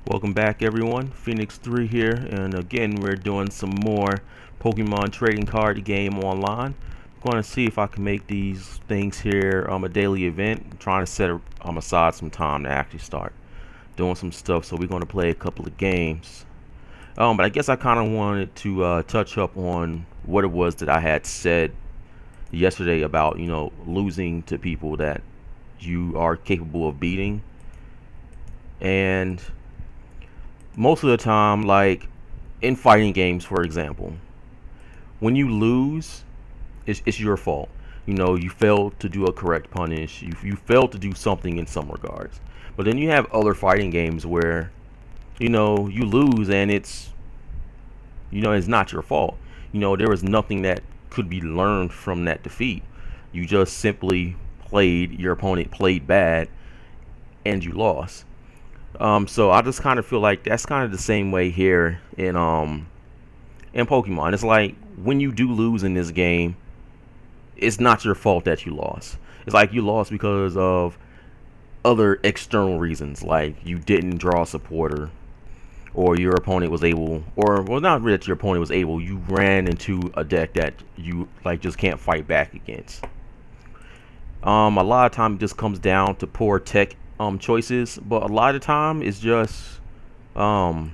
Welcome back everyone, Phoenix 3 here, and again we're doing some more Pokemon trading card game online. I'm going to see if I can make these things here a daily event. I'm trying to set aside some time to actually start doing some stuff, so we're going to play a couple of games. But I guess I kind of wanted to touch up on what it was that I had said yesterday about, losing to people that you are capable of beating. And most of the time, like in fighting games, for example, when you lose, it's your fault. You failed to do a correct punish. You failed to do something in some regards. But then you have other fighting games where, you lose and it's not your fault. There was nothing that could be learned from that defeat. You just simply your opponent played bad and you lost. So I just kind of feel like that's kind of the same way here in Pokemon. It's like when you do lose in this game, it's not your fault that you lost. It's like you lost because of other external reasons, like you didn't draw a supporter, or your opponent was able, or well, not really that your opponent was able. You ran into a deck that you just can't fight back against. A lot of time it just comes down to poor tech choices, but a lot of the time it's just not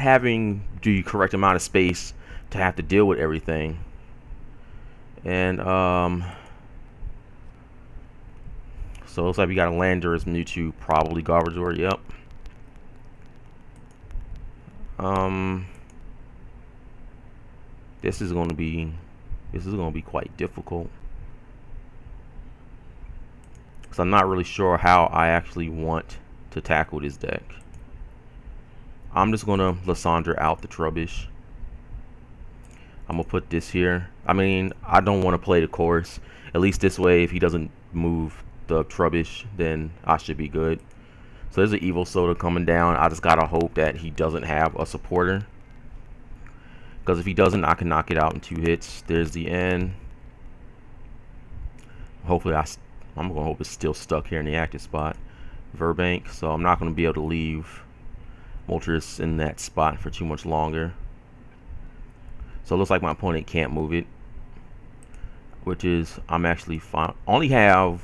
having the correct amount of space to have to deal with everything. And so it looks like we got a Landorus, Mewtwo, probably Garbodor. Yep. This is going to be quite difficult. So I'm not really sure how I actually want to tackle this deck. I'm just gonna Lysandre out the Trubbish. I'm gonna put this here. I mean, I don't want to play the course. At least this way, if he doesn't move the Trubbish, then I should be good. So there's an Evil Soda coming down. I just gotta hope that he doesn't have a supporter, because if he doesn't, I can knock it out in 2 hits. There's the end. Hopefully I'm going to hope it's still stuck here in the active spot. Verbank, so I'm not going to be able to leave Moltres in that spot for too much longer. So it looks like my opponent can't move it, which is, I'm actually fine. I only have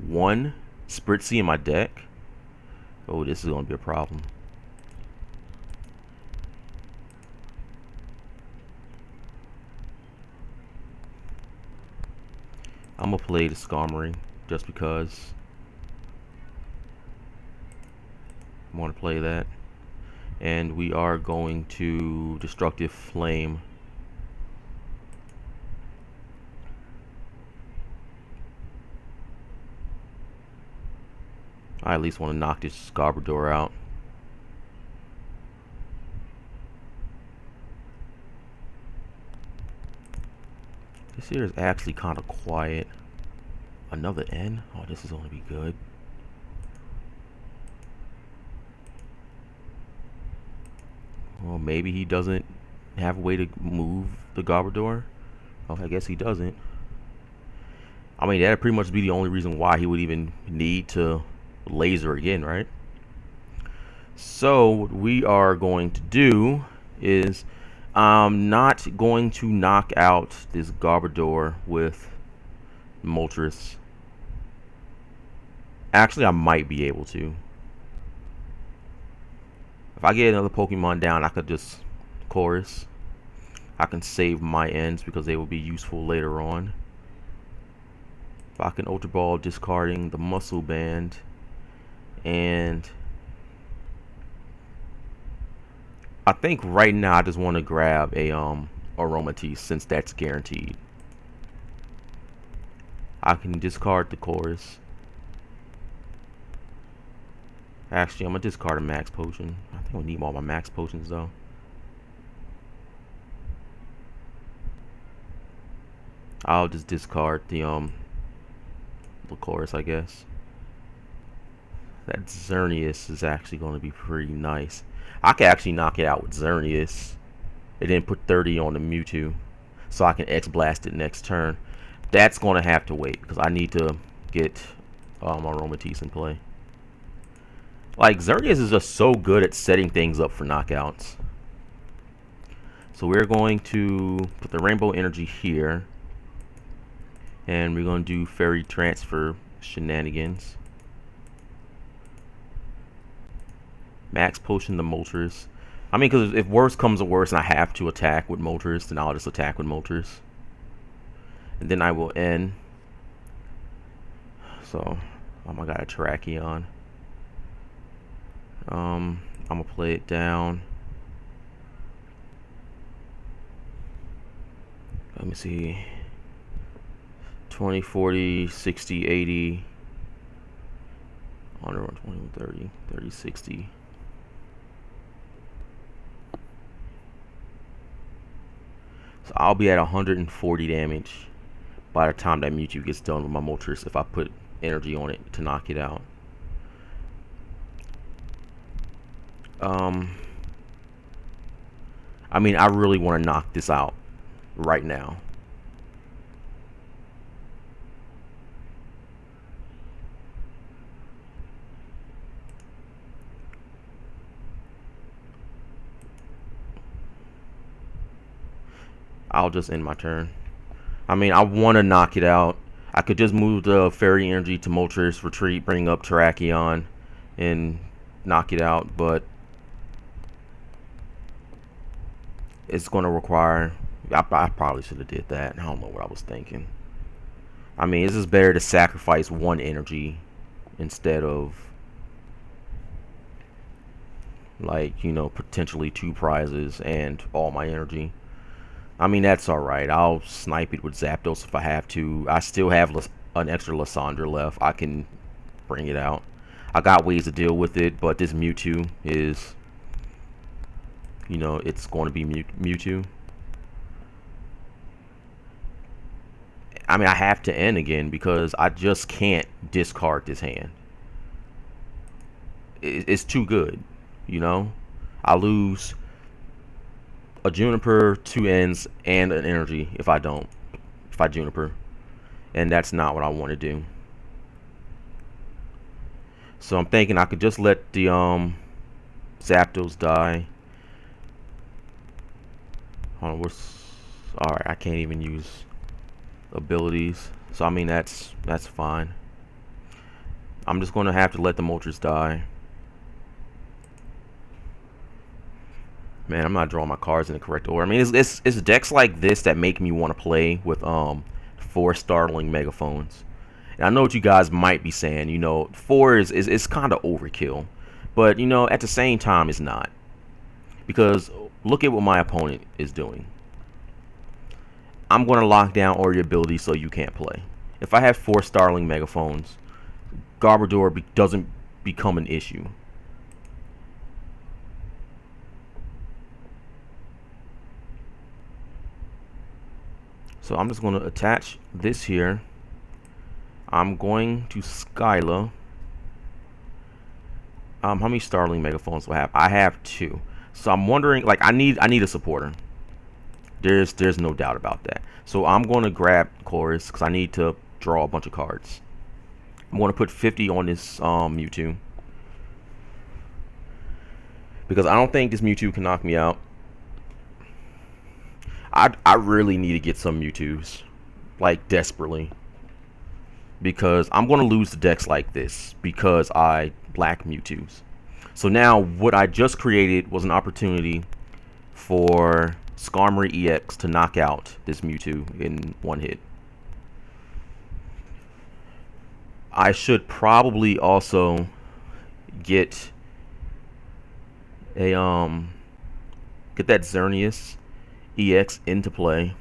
1 Spritzy in my deck. Oh, this is going to be a problem. I'm going to play the Skarmory, just because I want to play that. And we are going to Destructive Flame. I at least want to knock this Garbodor out. This here is actually kind of quiet. Another N? Oh, this is going to be good. Well, maybe he doesn't have a way to move the Garbodor. Oh, I guess he doesn't. I mean, that'd pretty much be the only reason why he would even need to laser again, right? So what we are going to do is I'm not going to knock out this Garbodor with Moltres. Actually, I might be able to. If I get another Pokemon down, I could just Chorus. I can save my ends because they will be useful later on. If I can Ultra Ball, discarding the Muscle Band, and I think right now I just want to grab a Aromatisse, since that's guaranteed. I can discard the Chorus. Actually, I'm gonna discard a Max Potion. I think I need all my Max Potions though. I'll just discard the Chorus, I guess. That Xerneas is actually going to be pretty nice. I can actually knock it out with Xerneas and then put 30 on the Mewtwo, so I can X-Blast it next turn. That's going to have to wait because I need to get Aromatisse in play. Like, Xerneas is just so good at setting things up for knockouts. So we're going to put the rainbow energy here. And we're going to do fairy transfer shenanigans. Max potion the Moltres. I mean, because if worse comes to worse and I have to attack with Moltres, then I'll just attack with Moltres. And then I will end. So, I got a Terrakion. I'm going to play it down. Let me see. 20, 40, 60, 80. 120, 30, 30, 60. So I'll be at 140 damage by the time that Mewtwo gets done with my Moltres if I put energy on it to knock it out. I mean, I really want to knock this out right now. I'll just end my turn. I mean, I want to knock it out. I could just move the fairy energy to Moltres, retreat, bring up Terrakion, and knock it out, but it's going to require... I probably should have did that. I don't know what I was thinking. I mean, it's just better to sacrifice one energy instead of, like, you know, potentially 2 prizes and all my energy. I mean, that's alright. I'll snipe it with Zapdos if I have to. I still have an extra Lysandra left. I can bring it out. I got ways to deal with it, but this Mewtwo is, you know, it's going to be Mewtwo. I mean, I have to end again because I just can't discard this hand. It's too good, you know? I lose a Juniper, 2 ends, and an energy if I Juniper. And that's not what I want to do. So I'm thinking I could just let the Zapdos die. Hold on, alright, I can't even use abilities. So I mean that's fine. I'm just gonna have to let the Moltres die. Man, I'm not drawing my cards in the correct order. I mean, it's decks like this that make me want to play with 4 Startling Megaphones. And I know what you guys might be saying. You know, 4 is kind of overkill, but you know, at the same time, it's not. Because look at what my opponent is doing. I'm going to lock down all your abilities so you can't play. If I have 4 Startling Megaphones, Garbodor doesn't become an issue. So I'm just going to attach this here. I'm going to Skyla. How many Startling Megaphones do I have? I have 2. So I'm wondering, like, I need a supporter. There's no doubt about that. So I'm going to grab Chorus because I need to draw a bunch of cards. I'm going to put 50 on this Mewtwo because I don't think this Mewtwo can knock me out. I really need to get some Mewtwo's, like, desperately, because I'm going to lose the decks like this because I lack Mewtwo's. So now what I just created was an opportunity for Skarmory EX to knock out this Mewtwo in 1 hit. I should probably also get a get that Xerneas EX into play,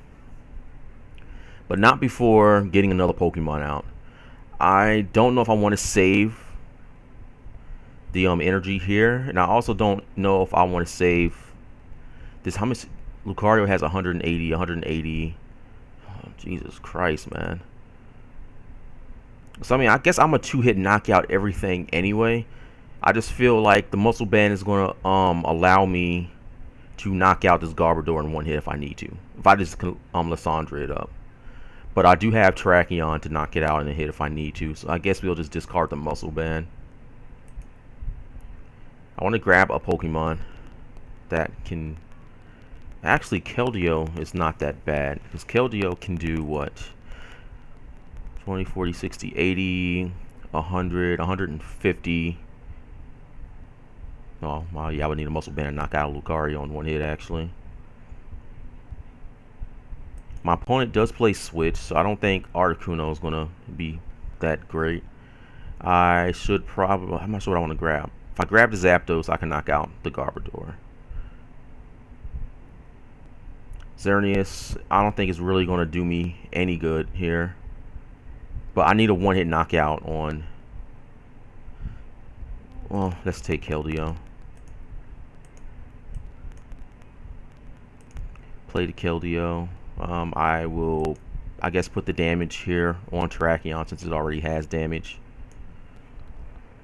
but not before getting another Pokemon out. I don't know if I want to save the energy here, and I also don't know if I want to save this. How much? Lucario has 180. Oh, Jesus Christ, man. So I mean, I guess I'm a 2-hit knockout everything anyway. I just feel like the Muscle Band is going to allow me to knock out this Garbodor in 1 hit if I need to. If I just Lysandra it up. But I do have Terrakion to knock it out in a hit if I need to. So I guess we'll just discard the Muscle Band. I want to grab a Pokemon that can... Actually, Keldeo is not that bad, because Keldeo can do what? 20, 40, 60, 80, 100, 150. Oh, well, yeah, I would need a Muscle Band to knock out a Lucario on one hit, actually. My opponent does play Switch, so I don't think Articuno is going to be that great. I should probably... I'm not sure what I want to grab. If I grab the Zapdos, I can knock out the Garbodor. Xerneas, I don't think it's really going to do me any good here. But I need a one-hit knockout on... Well, let's take Keldeo. Play the Keldeo. I will, I guess, put the damage here on Terrakion since it already has damage.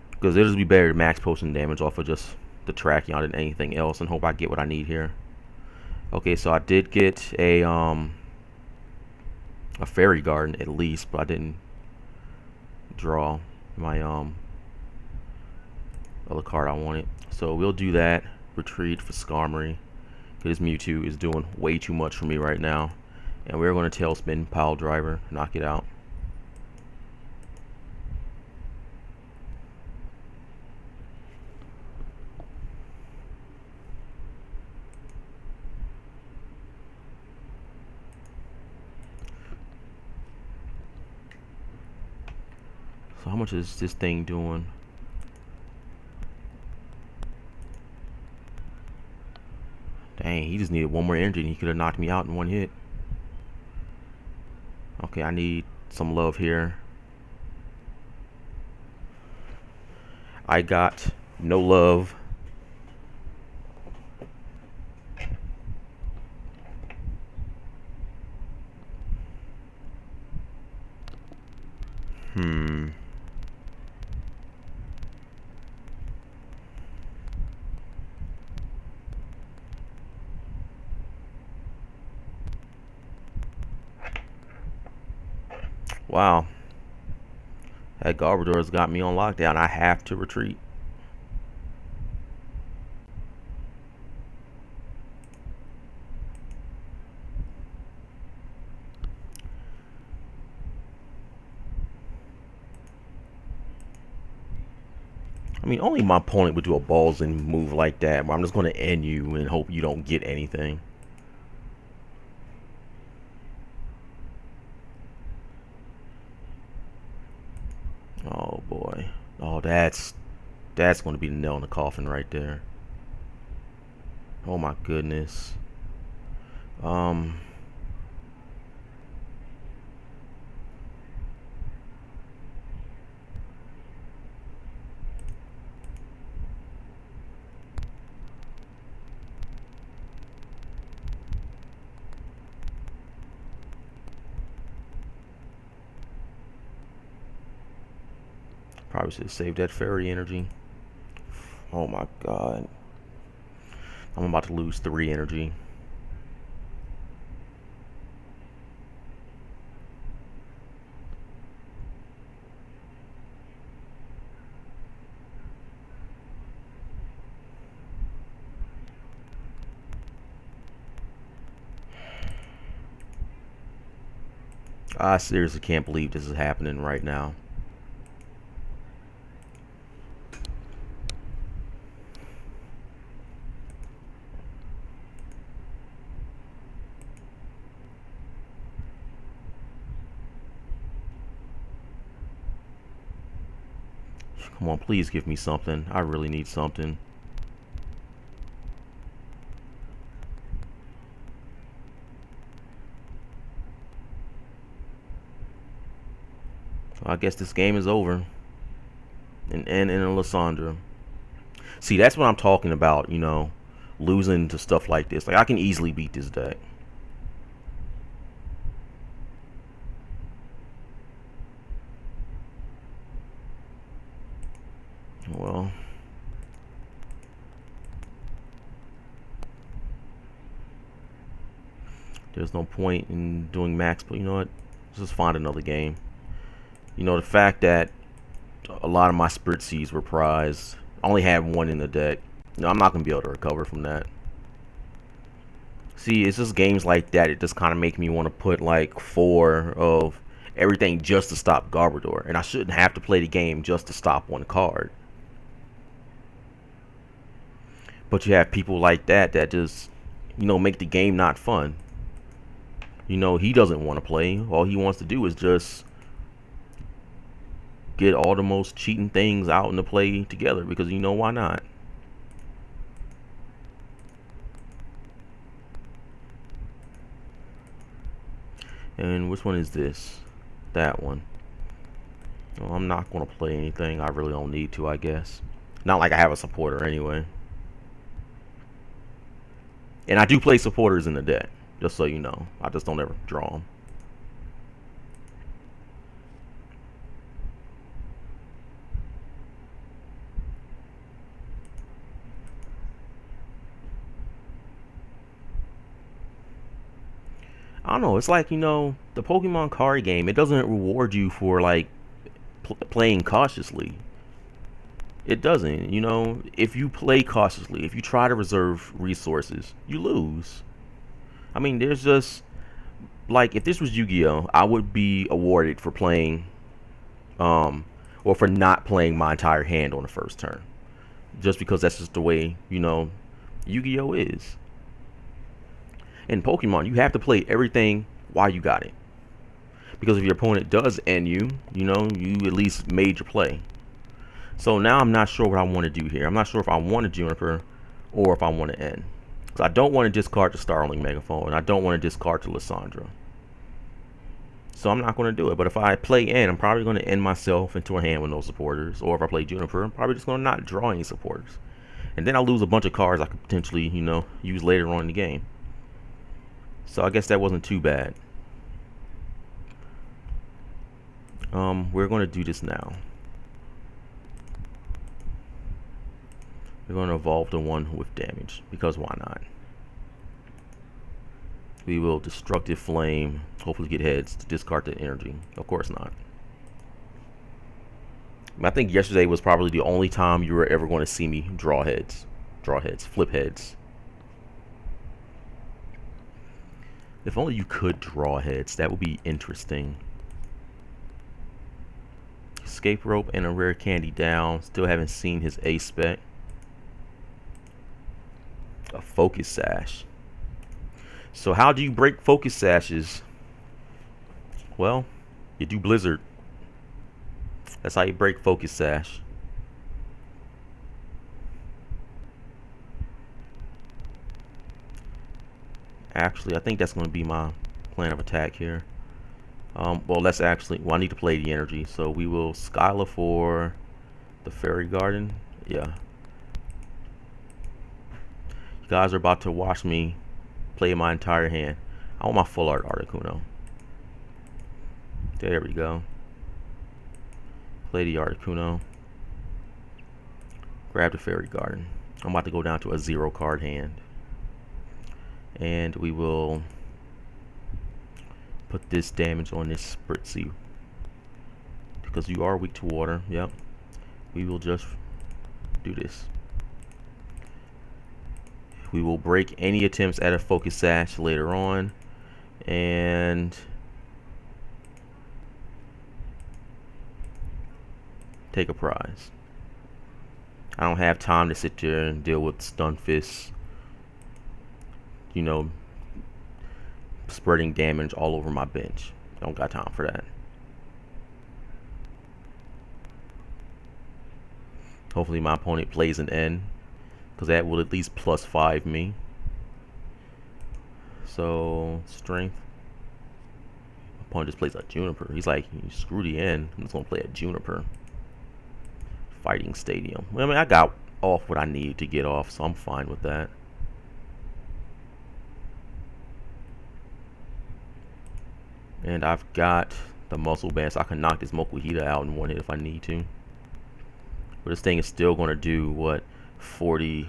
Because it'll just be better to max potion damage off of just the Terrakion than anything else, and hope I get what I need here. Okay, so I did get a Fairy Garden at least, but I didn't draw my other card I wanted. So we'll do that. Retreat for Skarmory. Because Mewtwo is doing way too much for me right now. And we're going to Tailspin, Pile Driver, knock it out. So how much is this thing doing? Dang, he just needed one more energy and he could have knocked me out in one hit. Okay, I need some love here. I got no love. Wow. That Garbodor's got me on lockdown. I have to retreat. I mean, only my opponent would do a balls and move like that, but I'm just going to end you and hope you don't get anything. Oh boy. Oh, that's going to be the nail in the coffin right there. Oh my goodness. Probably should have saved that fairy energy. Oh my god. I'm about to lose 3 energy. I seriously can't believe this is happening right now. Come on, please give me something. I really need something. So I guess this game is over. And in Lysandra. See, that's what I'm talking about, you know, losing to stuff like this. Like, I can easily beat this deck. Well, there's no point in doing max, but you know what? Let's just find another game. You know, the fact that a lot of my Spirit Seeds were prized, I only had one in the deck. No, I'm not gonna be able to recover from that. See, it's just games like that. It just kind of make me want to put like 4 of everything just to stop Garbodor, and I shouldn't have to play the game just to stop one card. But you have people like that that just, you know, make the game not fun. You know, he doesn't want to play. All he wants to do is just get all the most cheating things out in the play together, because you know, why not? And which one is this? That one. Well, I'm not going to play anything. I really don't need to, I guess. Not like I have a supporter anyway. And I do play supporters in the deck, just so you know. I just don't ever draw them. I don't know. It's like, you know, the Pokemon card game, it doesn't reward you for like playing cautiously. It doesn't. You know, if you play cautiously, if you try to reserve resources, you lose. I mean, there's just like, if this was Yu-Gi-Oh, I would be awarded for playing or for not playing my entire hand on the first turn, just because that's just the way, you know, Yu-Gi-Oh is. In Pokemon, you have to play everything while you got it, because if your opponent does end you, you know, you at least made your play. So now I'm not sure what I want to do here. I'm not sure if I want to Juniper or if I want to end. Because I don't want to discard the Starling Megaphone, and I don't want to discard the Lysandra. So I'm not going to do it. But if I play end, I'm probably going to end myself into a hand with no supporters. Or if I play Juniper, I'm probably just going to not draw any supporters. And then I'll lose a bunch of cards I could potentially, you know, use later on in the game. So I guess that wasn't too bad. We're going to do this now. We're going to evolve the one with damage, because why not? We will Destructive Flame, hopefully get heads to discard the energy. Of course not. I think yesterday was probably the only time you were ever going to see me draw heads, flip heads. If only you could draw heads, that would be interesting. Escape Rope and a rare candy down. Still haven't seen his A spec. A Focus Sash. So how do you break Focus Sashes? Well, you do Blizzard. That's how you break Focus Sash. Actually, I think that's going to be my plan of attack here. Well, let's actually... Well, I need to play the energy. So we will Skyla for the Fairy Garden. Yeah. You guys are about to watch me play my entire hand. I want my full art Articuno. There we go. Play the Articuno. Grab the Fairy Garden. I'm about to go down to a 0 card hand. And we will put this damage on this Spritzy, because you are weak to water. Yep. We will just do this. We will break any attempts at a Focus Sash later on, and take a prize. I don't have time to sit there and deal with Stunfisk, you know, spreading damage all over my bench. Don't got time for that. Hopefully my opponent plays an N, because that will at least +5 me. So, strength. My opponent just plays a Juniper. He's like, screw the N. I'm just going to play a Juniper. Fighting Stadium. Well, I mean, I got off what I needed to get off, so I'm fine with that. And I've got the Muscle Band, so I can knock this Mokuhita out in one hit if I need to. But this thing is still going to do, what, 40,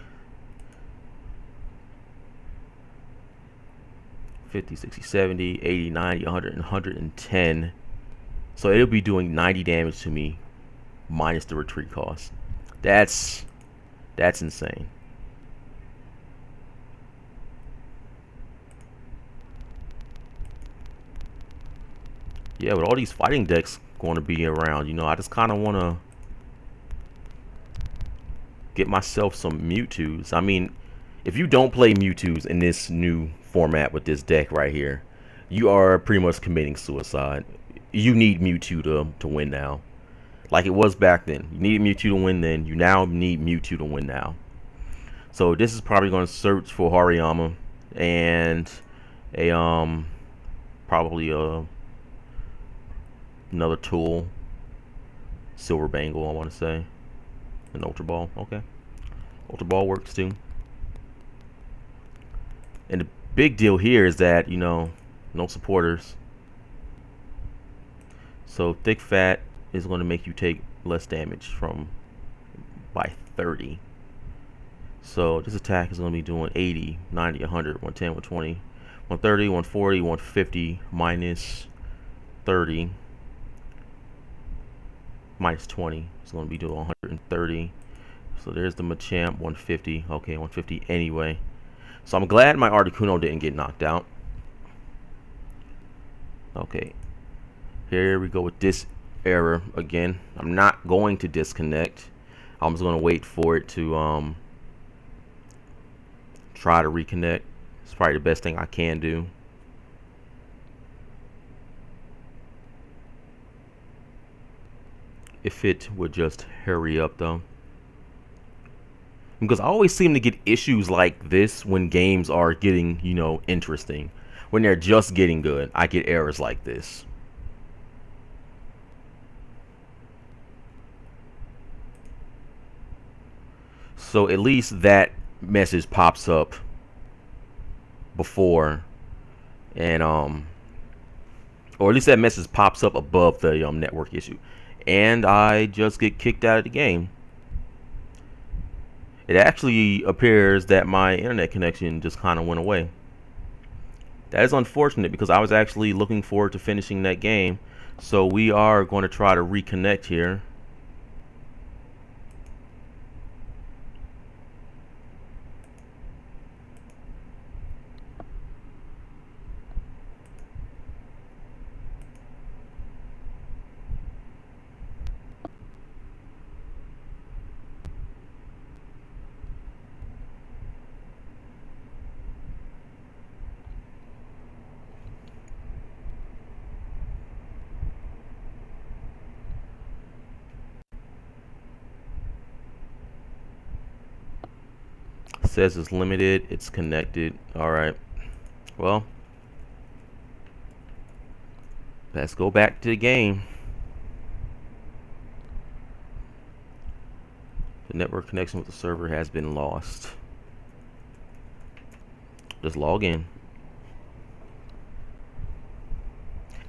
50, 60, 70, 80, 90, 100, 110. So it'll be doing 90 damage to me, minus the retreat cost. That's That's insane. Yeah, with all these fighting decks going to be around, you know, I just kind of want to get myself some Mewtwo's. I mean, if you don't play Mewtwo's in this new format with this deck right here, you are pretty much committing suicide. You need Mewtwo to win now. Like it was back then. You needed Mewtwo to win then. You now need Mewtwo to win now. So this is probably going to search for Hariyama and a probably another tool, Silver Bangle, I want to say, an Ultra Ball. Okay, Ultra Ball works too. And the big deal here is that, you know, no supporters. So Thick Fat is going to make you take less damage from by 30. So this attack is going to be doing 80, 90, 100, 110, 120, 130, 140, 150, minus 30, minus 20. It's going to be doing 130. So there's the Machamp, 150. Okay, 150 anyway. So I'm glad my Articuno didn't get knocked out. Okay, here we go with this error again. I'm not going to disconnect. I'm just going to wait for it to try to reconnect. It's probably the best thing I can do. If it would just hurry up though. Because I always seem to get issues like this when games are getting, you know, interesting. When they're just getting good, I get errors like this. So at least that message pops up before, and or at least that message pops up above the network issue, and I just get kicked out of the game. It actually appears that my internet connection just kind of went away. That is unfortunate because I was actually looking forward to finishing that game. So we are going to try to reconnect here. Says it's limited, it's connected. Alright, well, let's go back to the game. The network connection with the server has been lost. Just log in.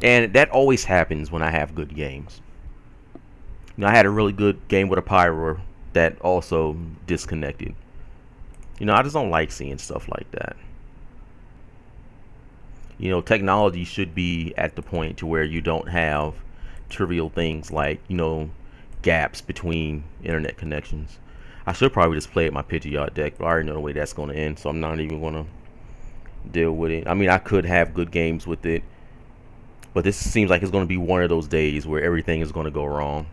And that always happens when I have good games. You know, I had a really good game with a Pyro that also disconnected. You know, I just don't like seeing stuff like that. You know, technology should be at the point to where you don't have trivial things like, you know, gaps between internet connections. I should probably just play at my Pidgeot deck, but I already know the way that's going to end, so I'm not even going to deal with it. I mean, I could have good games with it, but this seems like it's going to be one of those days where everything is going to go wrong.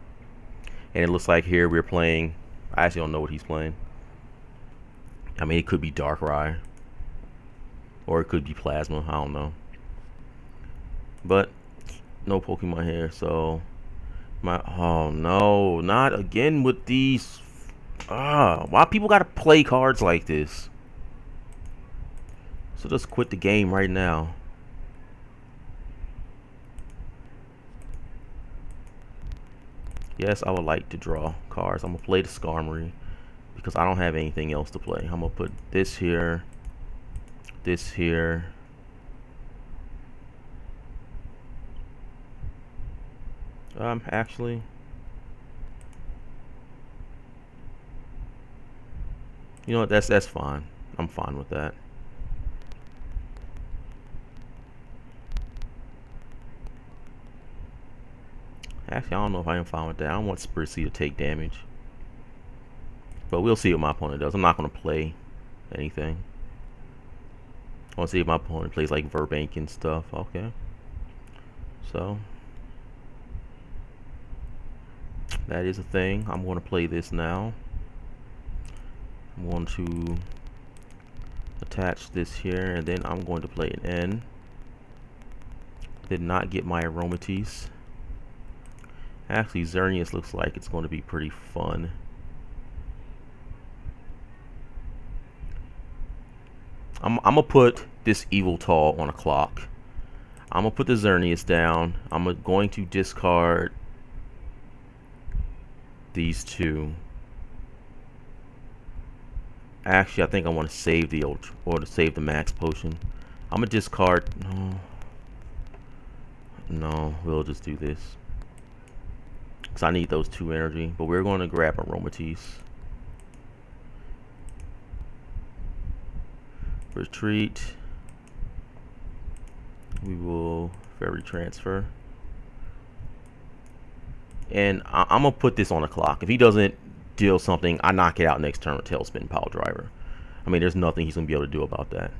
And it looks like here we're playing, I actually don't know what he's playing. I mean, it could be Darkrai, or it could be Plasma, I don't know. But no Pokemon here, so oh no, not again with these. Why people gotta play cards like this? So just quit the game right now. Yes, I would like to draw cards. I'm gonna play the Skarmory because I don't have anything else to play. I'm gonna put this here, this here. Actually, you know what? That's fine. I'm fine with that. Actually, I don't know if I am fine with that. I don't want Spritzee to take damage. But we'll see what my opponent does. I'm not going to play anything. I want to see if my opponent plays like Verbank and stuff. Okay. So that is a thing. I'm going to play this now. I'm going to attach this here, and then I'm going to play an N. Did not get my Aromatisse. Actually, Xerneas looks like it's going to be pretty fun. I'm gonna put this Eviltal on a clock. I'm gonna put the Xerneas down. I'm going to discard these two. Actually, I think I want to save the Ultra, or to save the Max Potion. I'm gonna discard. No, we'll just do this because I need those 2 energy. But we're going to grab Aromatisse. Retreat. We will Fairy Transfer. And I'm going to put this on the clock. If he doesn't deal something, I knock it out next turn with Tailspin Pile Driver. I mean, there's nothing he's going to be able to do about that.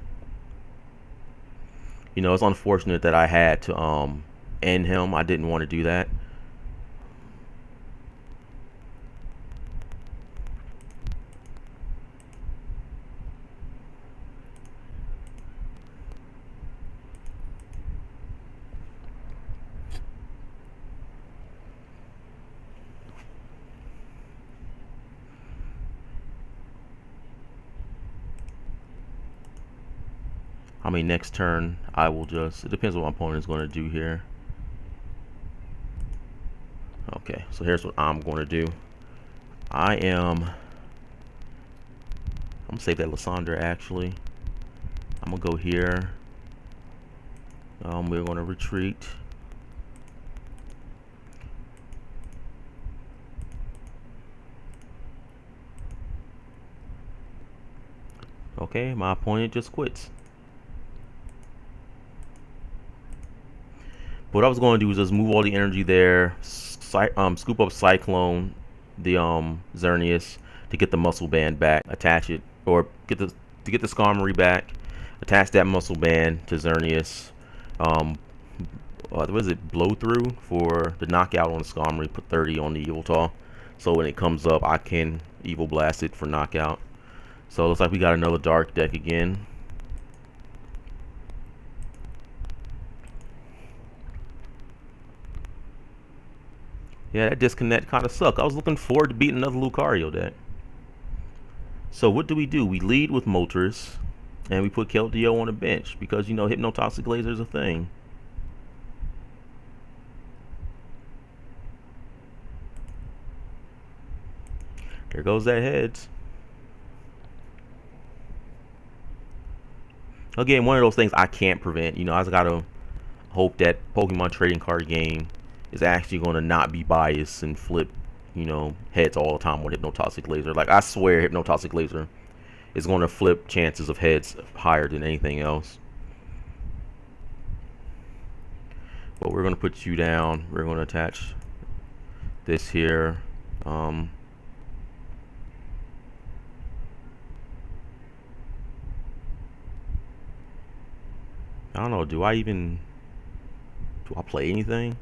You know, it's unfortunate that I had to end him. I didn't want to do that. I mean, next turn, I will just... It depends what my opponent is going to do here. Okay, so here's what I'm going to do. I'm going to save that Lysandra, actually. I'm going to go here. We're going to retreat. Okay, my opponent just quits. What I was going to do is just move all the energy there, scoop up Cyclone, the Xerneas, to get the Muscle Band back, attach it, or get the Skarmory back, attach that Muscle Band to Xerneas. What is it? Blow through for the knockout on the Skarmory. Put 30 on the Eviltal, so when it comes up, I can Evil Blast it for knockout. So it looks like we got another Dark deck again. Yeah, that disconnect kind of sucked. I was looking forward to beating another Lucario deck. So what do? We lead with Moltres, and we put Keldeo on the bench because, you know, Hypnotoxic Laser is a thing. There goes that heads. Again, one of those things I can't prevent. You know, I just gotta hope that Pokemon trading card game is actually going to not be biased and flip, you know, heads all the time with Hypnotoxic Laser. Like, I swear Hypnotoxic Laser is going to flip chances of heads higher than anything else. But we're going to put you down. We're going to attach this here. I don't know. Do I play anything?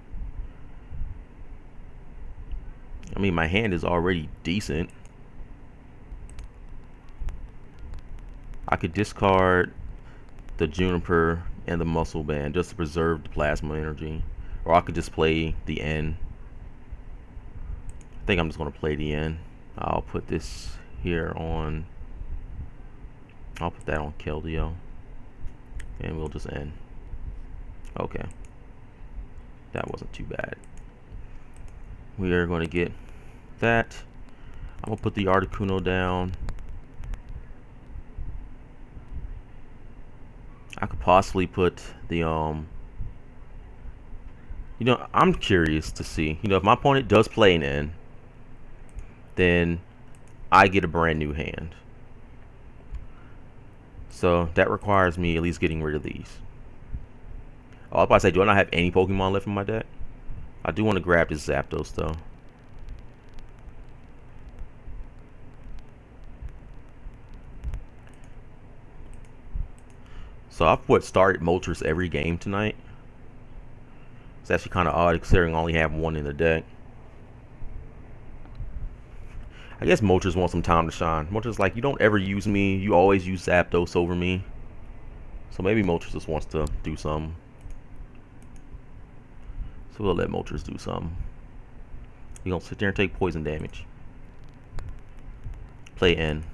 I mean, my hand is already decent. I could discard the Juniper and the Muscle Band just to preserve the Plasma Energy. Or I could just play the N. I think I'm just going to play the N. I'll put this here on... I'll put that on Keldeo. And we'll just end. Okay. That wasn't too bad. We are going to get that. I'm going to put the Articuno down. I could possibly put the, you know, I'm curious to see. You know, if my opponent does play an N, then I get a brand new hand. So that requires me at least getting rid of these. Oh, I was about to say, do I not have any Pokemon left in my deck? I do want to grab this Zapdos though. So I've started Moltres every game tonight. It's actually kind of odd considering I only have one in the deck. I guess Moltres wants some time to shine. Moltres like, you don't ever use me. You always use Zapdos over me. So maybe Moltres just wants to do something. So we'll let Moltres do something. He's gonna sit there and take poison damage. Play N.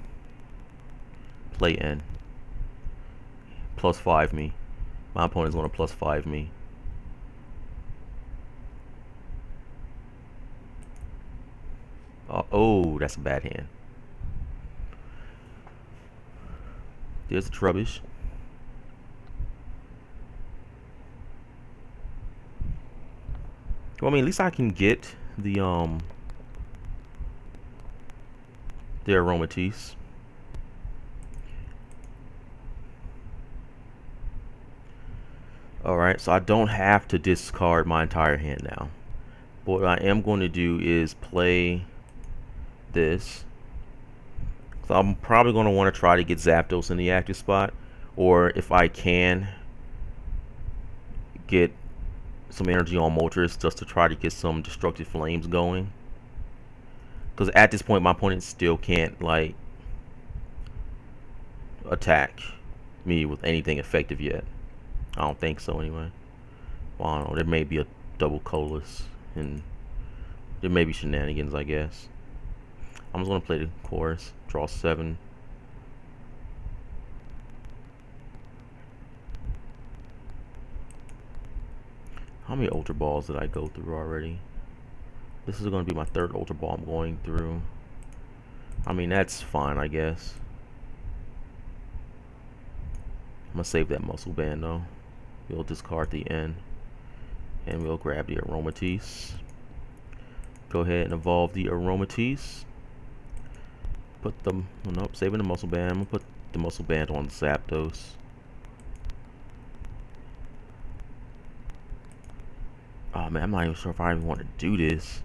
Play N. +5 me. My opponent's gonna +5 me. Oh, that's a bad hand. There's the Trubbish. Well, I mean, at least I can get the Aromatisse. Alright, so I don't have to discard my entire hand now. But what I am going to do is play this. So I'm probably going to want to try to get Zapdos in the active spot. Or if I can, get some energy on Moltres just to try to get some destructive flames going. Because at this point my opponent still can't like attack me with anything effective yet. I don't think so anyway. Well, I don't know, there may be a double colorless and there may be shenanigans, I guess. I'm just gonna play the chorus, draw 7. How many Ultra Balls did I go through already? This is going to be my 3rd Ultra Ball I'm going through. I mean, that's fine, I guess. I'm going to save that Muscle Band, though. We'll discard the N. And we'll grab the Aromatisse. Go ahead and evolve the Aromatisse. Put the... Oh, nope, saving the Muscle Band. I'm going to put the Muscle Band on Zapdos. Oh man, I'm not even sure if I even want to do this.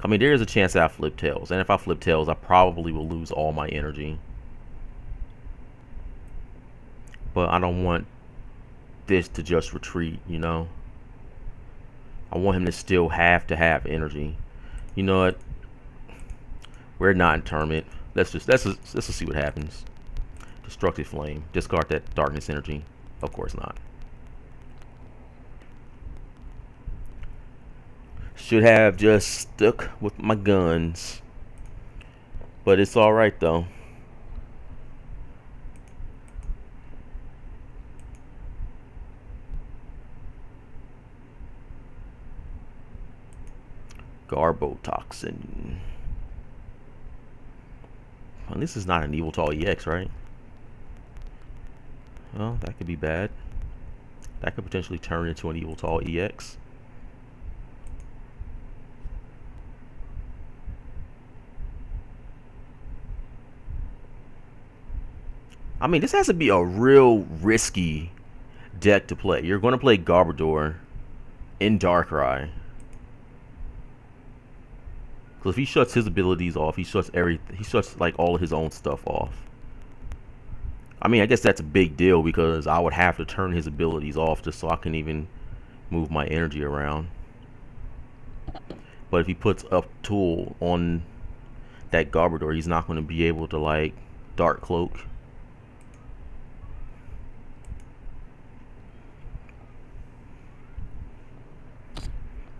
I mean, there is a chance that I flip tails, and if I flip tails, I probably will lose all my energy. But I don't want this to just retreat, you know. I want him to still have to have energy. You know what? We're not in tournament. Let's just see what happens. Destructive Flame. Discard that darkness energy. Of course not. Should have just stuck with my guns. But it's alright though. Garbotoxin. Well, this is not an Evoltal EX, right? Well, that could be bad. That could potentially turn into an Evoltal EX. I mean, this has to be a real risky deck to play. You're going to play Garbodor in Darkrai. Because if he shuts his abilities off, he shuts everything. He shuts like all of his own stuff off. I mean, I guess that's a big deal because I would have to turn his abilities off just so I can even move my energy around. But if he puts up Tool on that Garbodor, he's not going to be able to like Dark Cloak.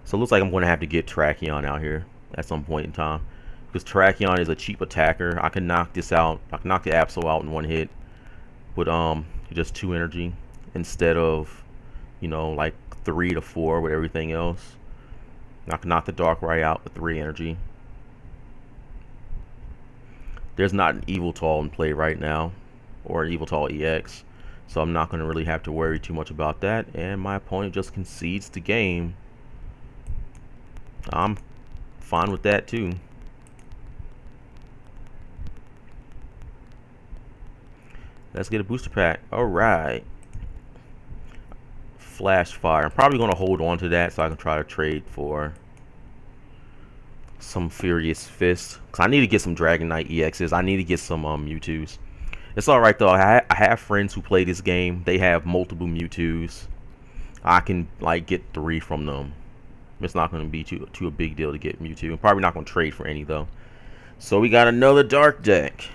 So it looks like I'm going to have to get Tracheon out here at some point in time. Because Tracheon is a cheap attacker. I can knock this out. I can knock the Absol out in one hit with just 2 energy instead of, you know, like 3 to 4 with everything else. I can knock the Darkrai out with 3 energy. There's not an Evoltal in play right now, or an Evoltal EX. So I'm not going to really have to worry too much about that. And my opponent just concedes the game. I'm fine with that too. Let's get a booster pack. Alright. Flash Fire. I'm probably going to hold on to that so I can try to trade for some Furious Fist. Because I need to get some Dragonite EXs. I need to get some Mewtwo's. It's all right though. I have friends who play this game. They have multiple Mewtwo's. I can like get 3 from them. It's not going to be too a big deal to get Mewtwo. I'm probably not going to trade for any though. So we got another dark deck.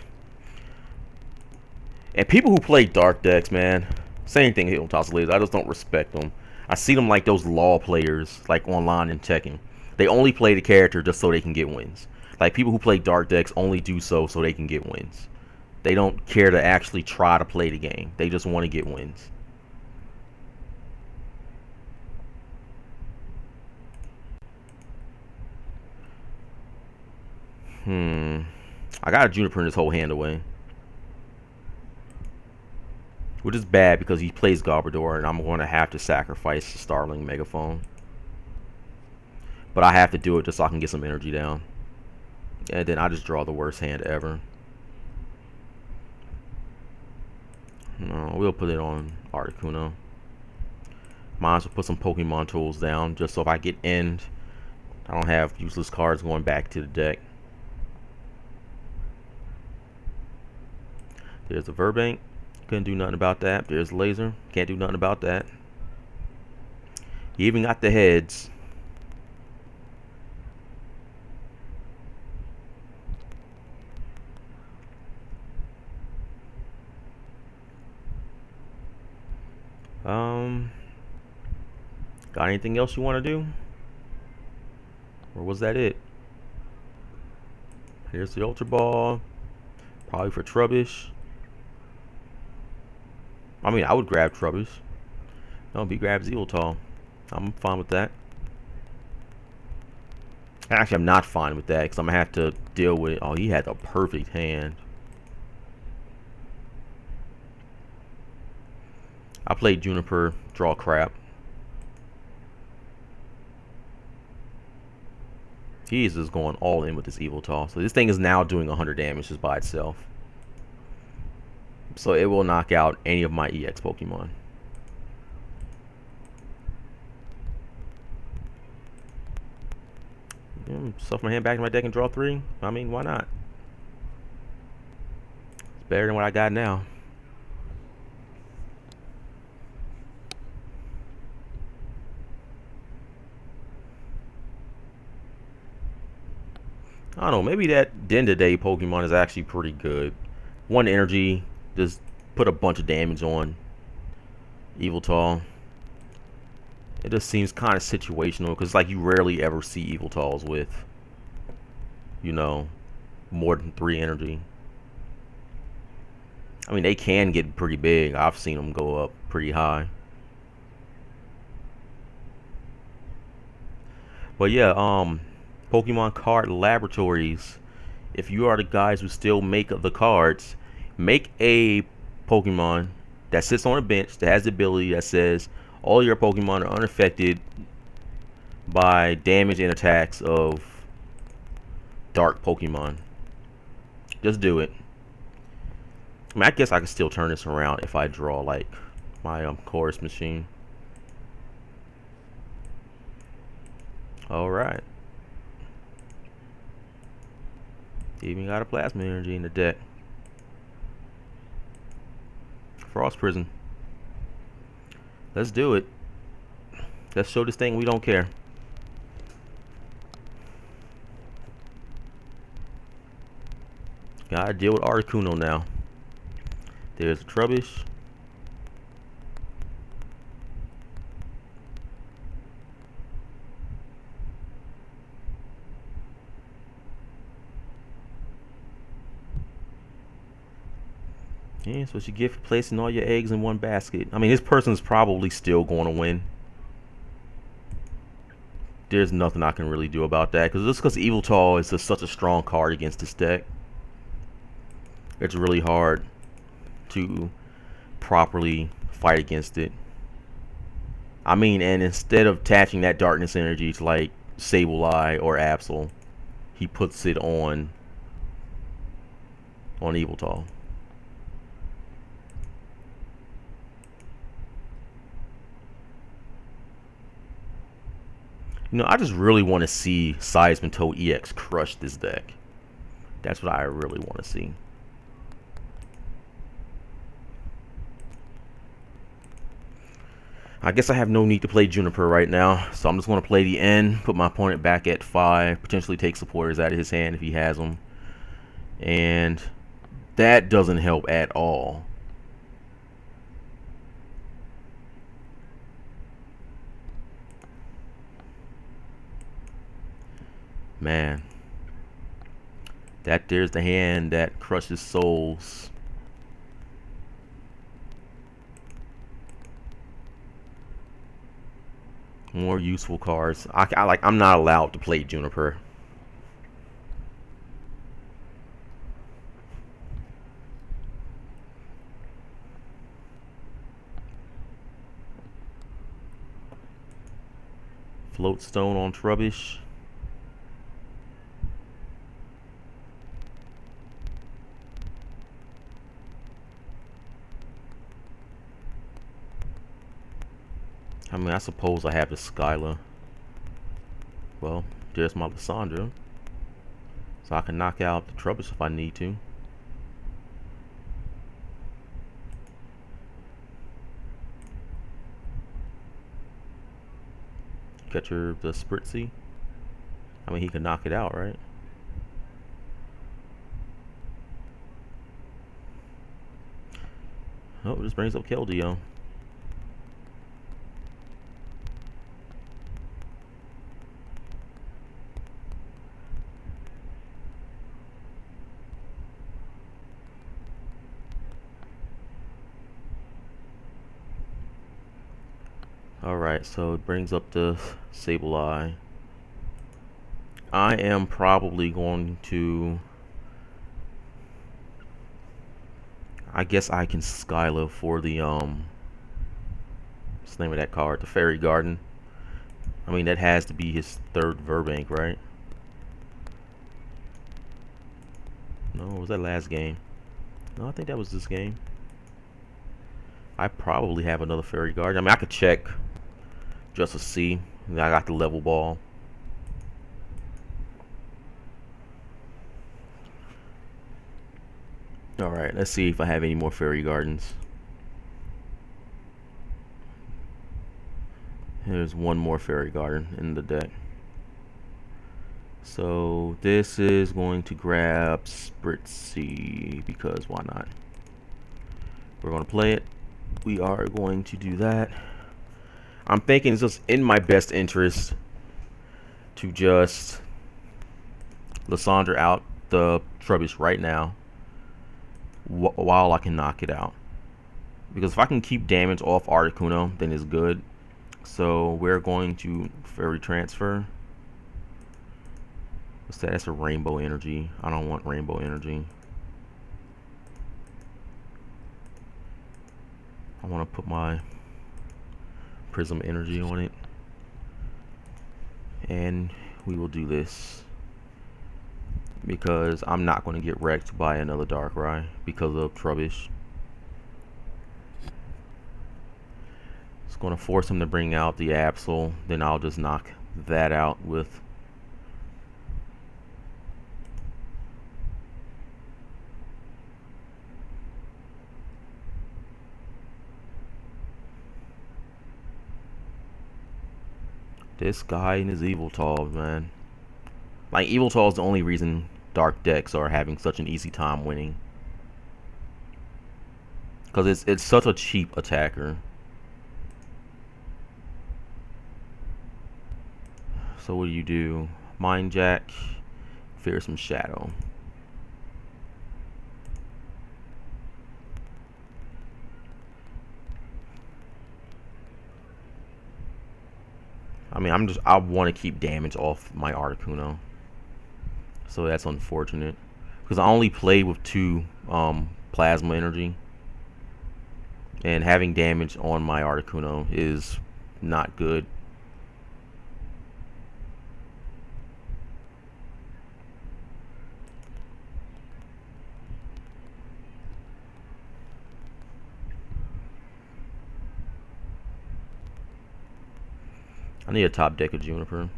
And people who play dark decks, man, same thing here on Toss Lasers. I just don't respect them. I see them like those law players, like online and Tekken. They only play the character just so they can get wins. Like people who play dark decks only do so they can get wins. They don't care to actually try to play the game. They just want to get wins. I got a Juniper in this whole hand away. Which is bad because he plays Garbodor and I'm going to have to sacrifice the Starling Megaphone. But I have to do it just so I can get some energy down. And then I just draw the worst hand ever. No, we'll put it on Articuno. Might as well put some Pokemon tools down just so if I get end, I don't have useless cards going back to the deck. There's the Verbank. Couldn't do nothing about that. There's Laser. Can't do nothing about that. You even got the heads. Got anything else you want to do? Or was that it? Here's the Ultra Ball. Probably for Trubbish. I mean, I would grab Trubbish. No, he grabs Eviltal. I'm fine with that. Actually, I'm not fine with that because I'm going to have to deal with... Oh, he had a perfect hand. I played Juniper, draw crap. He is just going all in with this Eviltal. So this thing is now doing 100 damage just by itself. So it will knock out any of my EX Pokemon. Stuff my hand back in my deck and draw 3. I mean, why not? It's better than what I got now. I don't know, maybe that Dendaday Pokemon is actually pretty good. 1 energy, just put a bunch of damage on Eviltal. It just seems kind of situational because like you rarely ever see Eviltals with, you know, more than 3 energy. I mean, they can get pretty big. I've seen them go up pretty high. But yeah, Pokemon Card Laboratories. If you are the guys who still make the cards, make a Pokemon that sits on a bench that has the ability that says all your Pokemon are unaffected by damage and attacks of dark Pokemon. Just do it. I mean, I guess I can still turn this around if I draw like my chorus machine. Alright. Even got a Plasma Energy in the deck. Frost Prison. Let's do it. Let's show this thing we don't care. Gotta deal with Articuno now. There's a Trubbish. Yeah, that's what you get for placing all your eggs in one basket. I mean, this person's probably still going to win. There's nothing I can really do about that. Just because Eviltal is just such a strong card against this deck. It's really hard to properly fight against it. I mean, and instead of attaching that darkness energy to like Sableye or Absol, he puts it on Eviltal. You know, I just really want to see Seismitoad EX crush this deck. That's what I really want to see. I guess I have no need to play Juniper right now, so I'm just going to play the end, put my opponent back at 5, potentially take supporters out of his hand if he has them. And that doesn't help at all. Man. There's the hand that crushes souls. More useful cards. I'm not allowed to play Juniper. Floatstone on Trubbish. I mean, I suppose I have the Skyla. Well, there's my Lysandra. So I can knock out the Trubbish if I need to. Catcher the Spritzy. I mean, he can knock it out, right? Oh, this brings up Keldeo. Alright, so it brings up the Sableye. I am probably going to... I guess I can Skyla for the, what's the name of that card? The Fairy Garden. I mean, that has to be his 3rd Verbank, right? No, was that last game? No, I think that was this game. I probably have another Fairy Garden. I mean, I could check just to see. I got the level ball. Alright, let's see if I have any more Fairy Gardens. There's one more Fairy Garden in the deck. So this is going to grab Spritzy, because why not? We're going to play it. We are going to do that. I'm thinking it's just in my best interest to just Lysandra out the Trubbish right now while I can knock it out. Because if I can keep damage off Articuno, then it's good. So we're going to Fairy Transfer. What's that? That's a Rainbow Energy. I don't want Rainbow Energy. I want to put my Prism Energy on it. And we will do this. Because I'm not going to get wrecked by another Darkrai because of Trubbish. It's going to force him to bring out the Absol. Then I'll just knock that out with this guy and his Eviltal, man. Like, Eviltal is the only reason Dark decks are having such an easy time winning. Because it's such a cheap attacker. So what do? Mind Jack, Fearsome Shadow. I mean, I want to keep damage off my Articuno. So that's unfortunate. Because I only play with 2 Plasma Energy. And having damage on my Articuno is not good. I need a top deck of Juniper.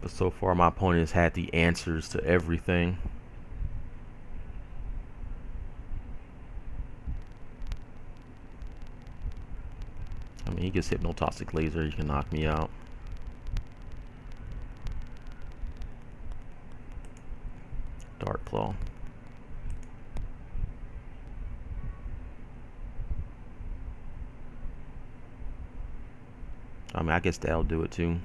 But so far my opponent has had the answers to everything. I mean, he gets hypnotoxic laser, he can knock me out. Dark Claw. I mean, I guess that'll do it too.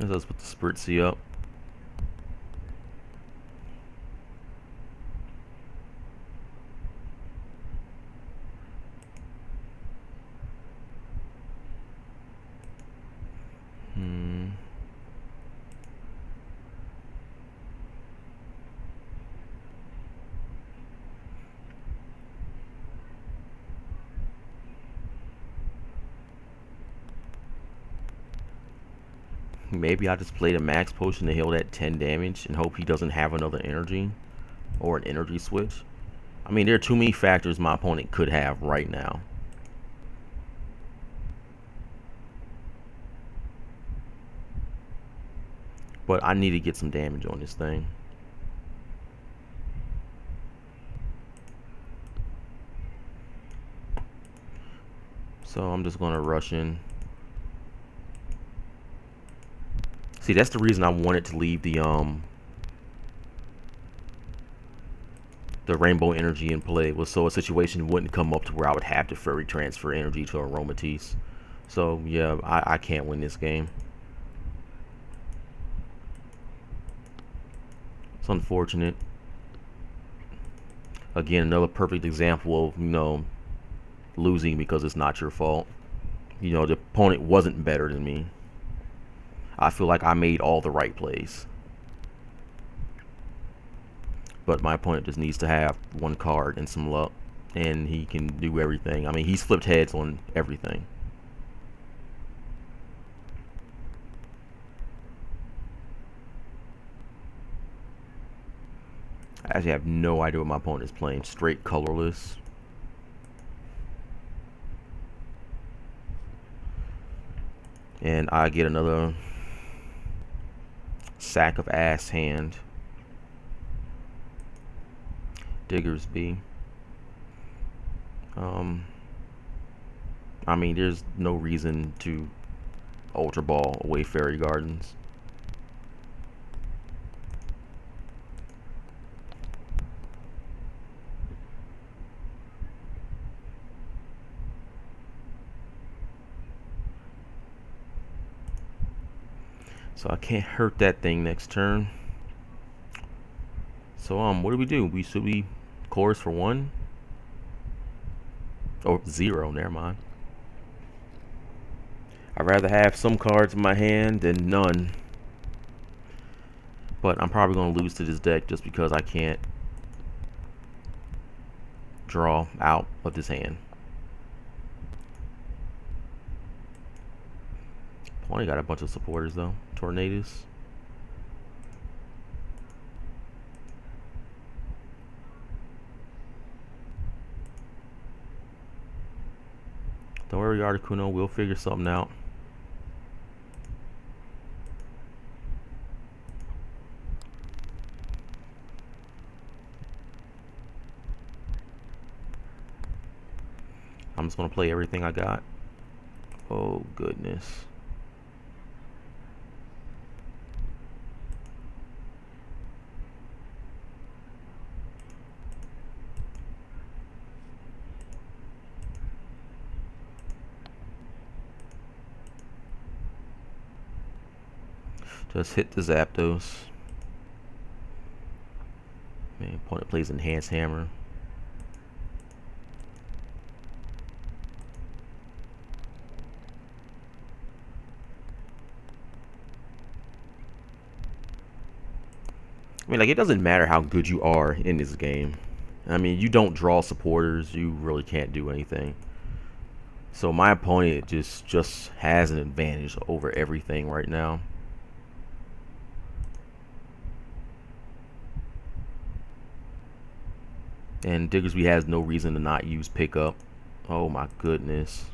Let's put the Spritzy up. Maybe I just play the max potion to heal that 10 damage and hope he doesn't have another energy or an energy switch. I mean, there are too many factors my opponent could have right now. But I need to get some damage on this thing. So I'm just going to rush in. See, that's the reason I wanted to leave the rainbow energy in play, was so a situation wouldn't come up to where I would have to furry transfer energy to Aromatisse. So yeah, I can't win this game. It's unfortunate. Again, another perfect example of, you know, losing because it's not your fault. You know, the opponent wasn't better than me. I feel like I made all the right plays. But my opponent just needs to have one card and some luck, and he can do everything. I mean, he's flipped heads on everything. I actually have no idea what my opponent is playing. Straight colorless. And I get another sack of ass hand. Diggersby. I mean, there's no reason to Ultra Ball away Fairy Gardens. So I can't hurt that thing next turn. So what do? Should we chorus for 1? Or 0, never mind. I'd rather have some cards in my hand than none. But I'm probably going to lose to this deck just because I can't draw out of this hand. Only got a bunch of supporters though. Tornadoes. Don't worry, Articuno, we'll figure something out. I'm just gonna play everything I got. Oh goodness. Just hit the Zapdos. Man, opponent plays Enhanced Hammer. I mean, like, it doesn't matter how good you are in this game. I mean, you don't draw supporters, you really can't do anything. So my opponent just has an advantage over everything right now. And Diggersby has no reason to not use pickup. Oh my goodness.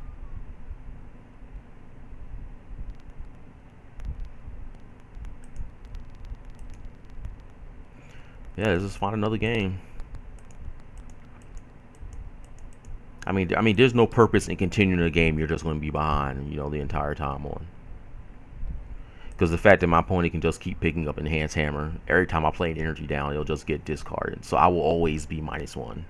Yeah, let's just find another game. I mean, there's no purpose in continuing a game you're just going to be behind, you know, the entire time on. Because the fact that my opponent can just keep picking up Enhanced Hammer, every time I play an energy down, it'll just get discarded. So I will always be -1.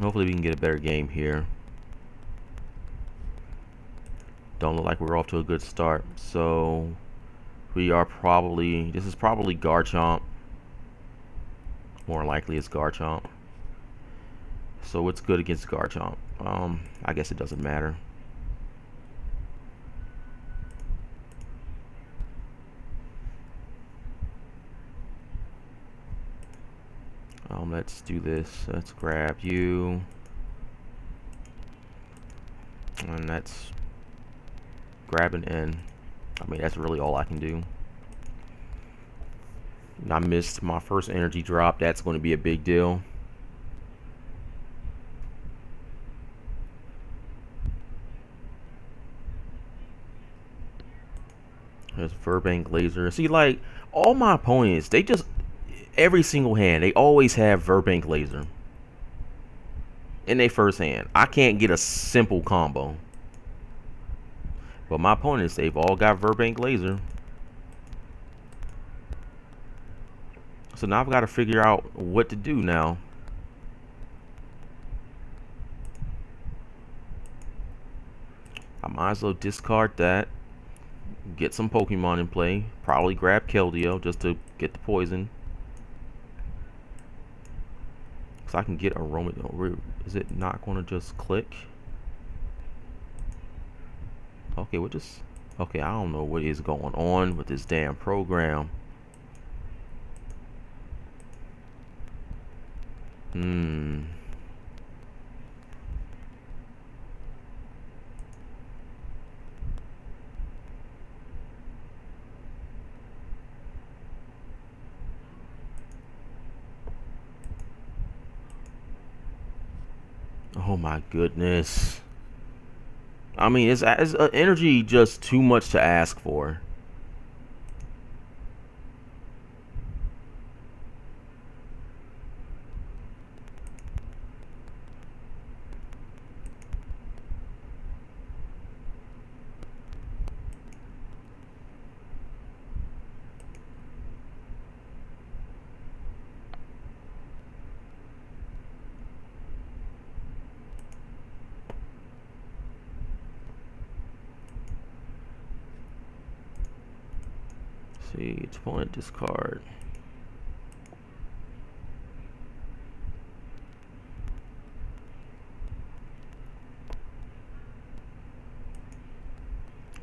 Hopefully we can get a better game here. Don't look like we're off to a good start. So we are probably, this is probably Garchomp. More likely it's Garchomp. So what's good against Garchomp? I guess it doesn't matter. Let's do this. Let's grab you. And that's grab an N. I mean, that's really all I can do. I missed my first energy drop. That's going to be a big deal. There's Verbank Laser. See, like, all my opponents, they just, every single hand, they always have Verbank Laser in their first hand. I can't get a simple combo. But my opponents, they've all got Verbank Laser. So now I've got to figure out what to do now. I might as well discard that. Get some Pokemon in play. Probably grab Keldeo just to get the poison. Because I can get Aroma. Is it not going to just click? Okay, we'll just... Okay, I don't know what is going on with this damn program. Oh my goodness. I mean, is energy just too much to ask for? See, it's opponent discard.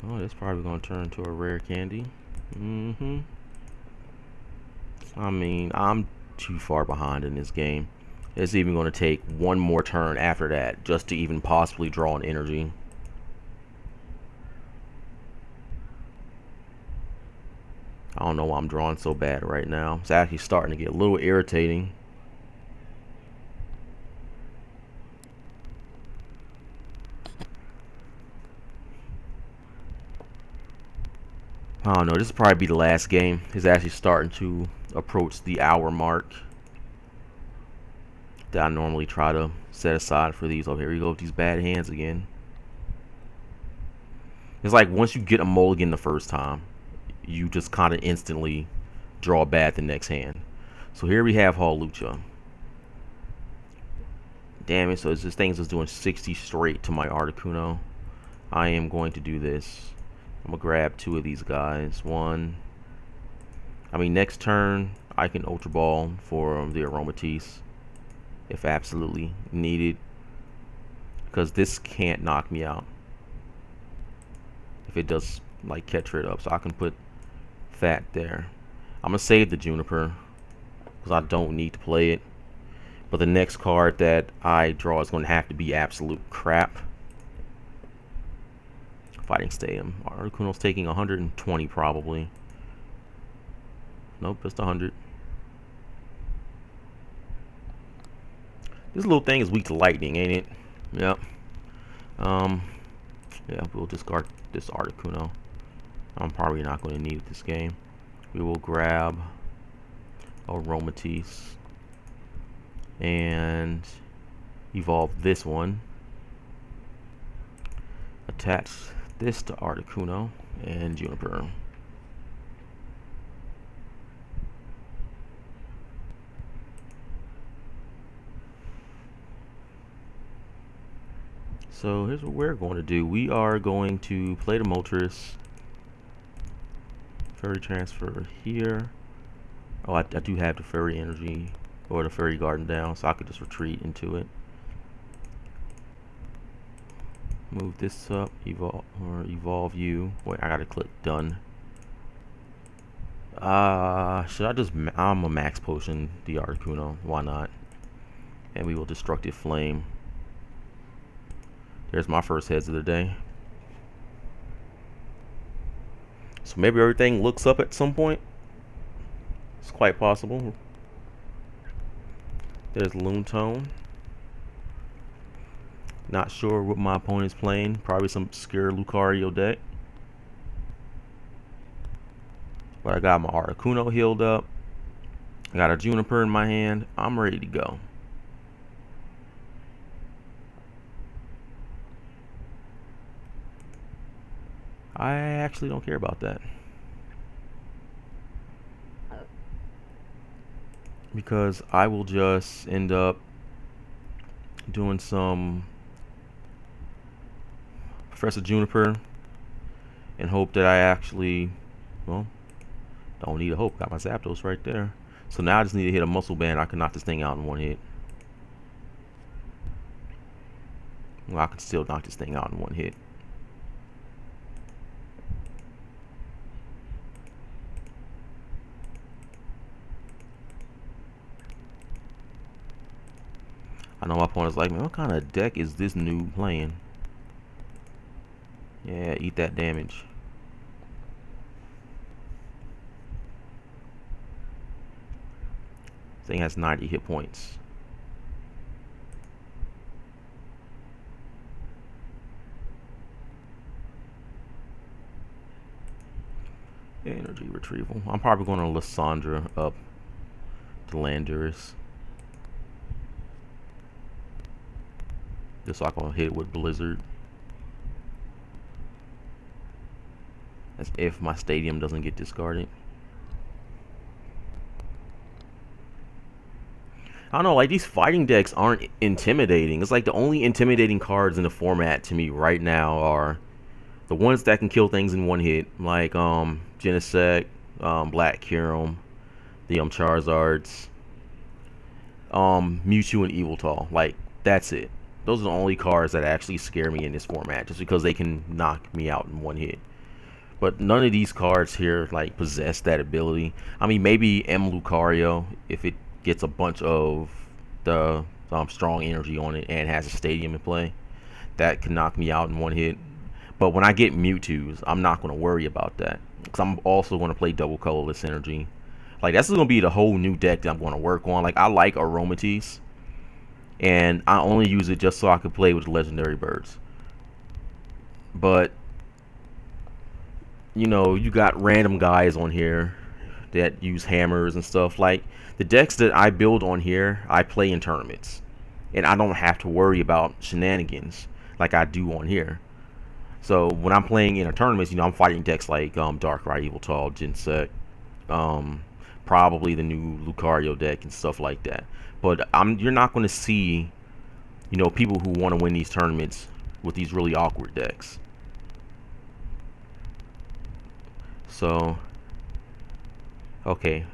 Oh, that's probably gonna turn into a rare candy. I mean, I'm too far behind in this game. It's even gonna take one more turn after that just to even possibly draw an energy. I don't know why I'm drawing so bad right now. It's actually starting to get a little irritating. I don't know. This will probably be the last game. It's actually starting to approach the hour mark that I normally try to set aside for these. Oh, here we go with these bad hands again. It's like once you get a mulligan the first time, you just kind of instantly draw bad the next hand. So here we have Hawlucha. Damn it, so this thing's just doing 60 straight to my Articuno. I am going to do this. I'm going to grab two of these guys. Next turn, I can Ultra Ball for the Aromatisse if absolutely needed. Because this can't knock me out. If it does, like, catch it up. So I can put that there. I'm going to save the Juniper because I don't need to play it. But the next card that I draw is going to have to be absolute crap. Fighting Stadium. Articuno's taking 120 probably. Nope, just 100. This little thing is weak to lightning, ain't it? Yep. Yeah, we'll discard this Articuno. I'm probably not going to need it this game. We will grab Aromatisse and evolve this one. Attach this to Articuno and Juniper. So here's what we're going to do. We are going to play the Moltres. Fairy transfer here. Oh, I do have the Fairy Energy or the Fairy Garden down, so I could just retreat into it. Move this up, evolve you. Wait, I gotta click done. Should I just? I'm a max potion the Articuno. Why not? And we will Destructive Flame. There's my first heads of the day. So maybe everything looks up at some point. It's quite possible. There's Lunetone. Not sure what my opponent's playing. Probably some obscure Lucario deck. But I got my Articuno healed up. I got a Juniper in my hand. I'm ready to go. I actually don't care about that. Because I will just end up doing some Professor Juniper and hope that I actually, well, don't need a hope. Got my Zapdos right there. So now I just need to hit a Muscle Band. I can knock this thing out in one hit. Well, I can still knock this thing out in one hit. I know my opponent's like, man, what kind of deck is this new playing? Yeah, eat that damage. Thing has 90 hit points. Energy retrieval. I'm probably going to Lysandra up to Landorus. Just so I can hit with Blizzard. That's if my stadium doesn't get discarded. I don't know, like these fighting decks aren't intimidating. It's like the only intimidating cards in the format to me right now are the ones that can kill things in one hit, like Genesect, Black Kyurem, the Charizards, Mewtwo and Eviltal. Like that's it. Those are the only cards that actually scare me in this format, just because they can knock me out in one hit. But none of these cards here like possess that ability. I mean, maybe M Lucario if it gets a bunch of the strong energy on it and has a stadium in play, that can knock me out in one hit. But when I get Mewtwo's, I'm not going to worry about that, because I'm also going to play double colorless energy. Like that's going to be the whole new deck that I'm going to work on. Like I like Aromatisse, and I only use it just so I can play with the legendary birds. But you know, you got random guys on here that use hammers and stuff. Like the decks that I build on here, I play in tournaments, and I don't have to worry about shenanigans like I do on here. So when I'm playing in a tournament, you know, I'm fighting decks like Darkrai, Eviltal, Genesect, probably the new Lucario deck and stuff like that. But you're not going to see, you know, people who want to win these tournaments with these really awkward decks. So, okay,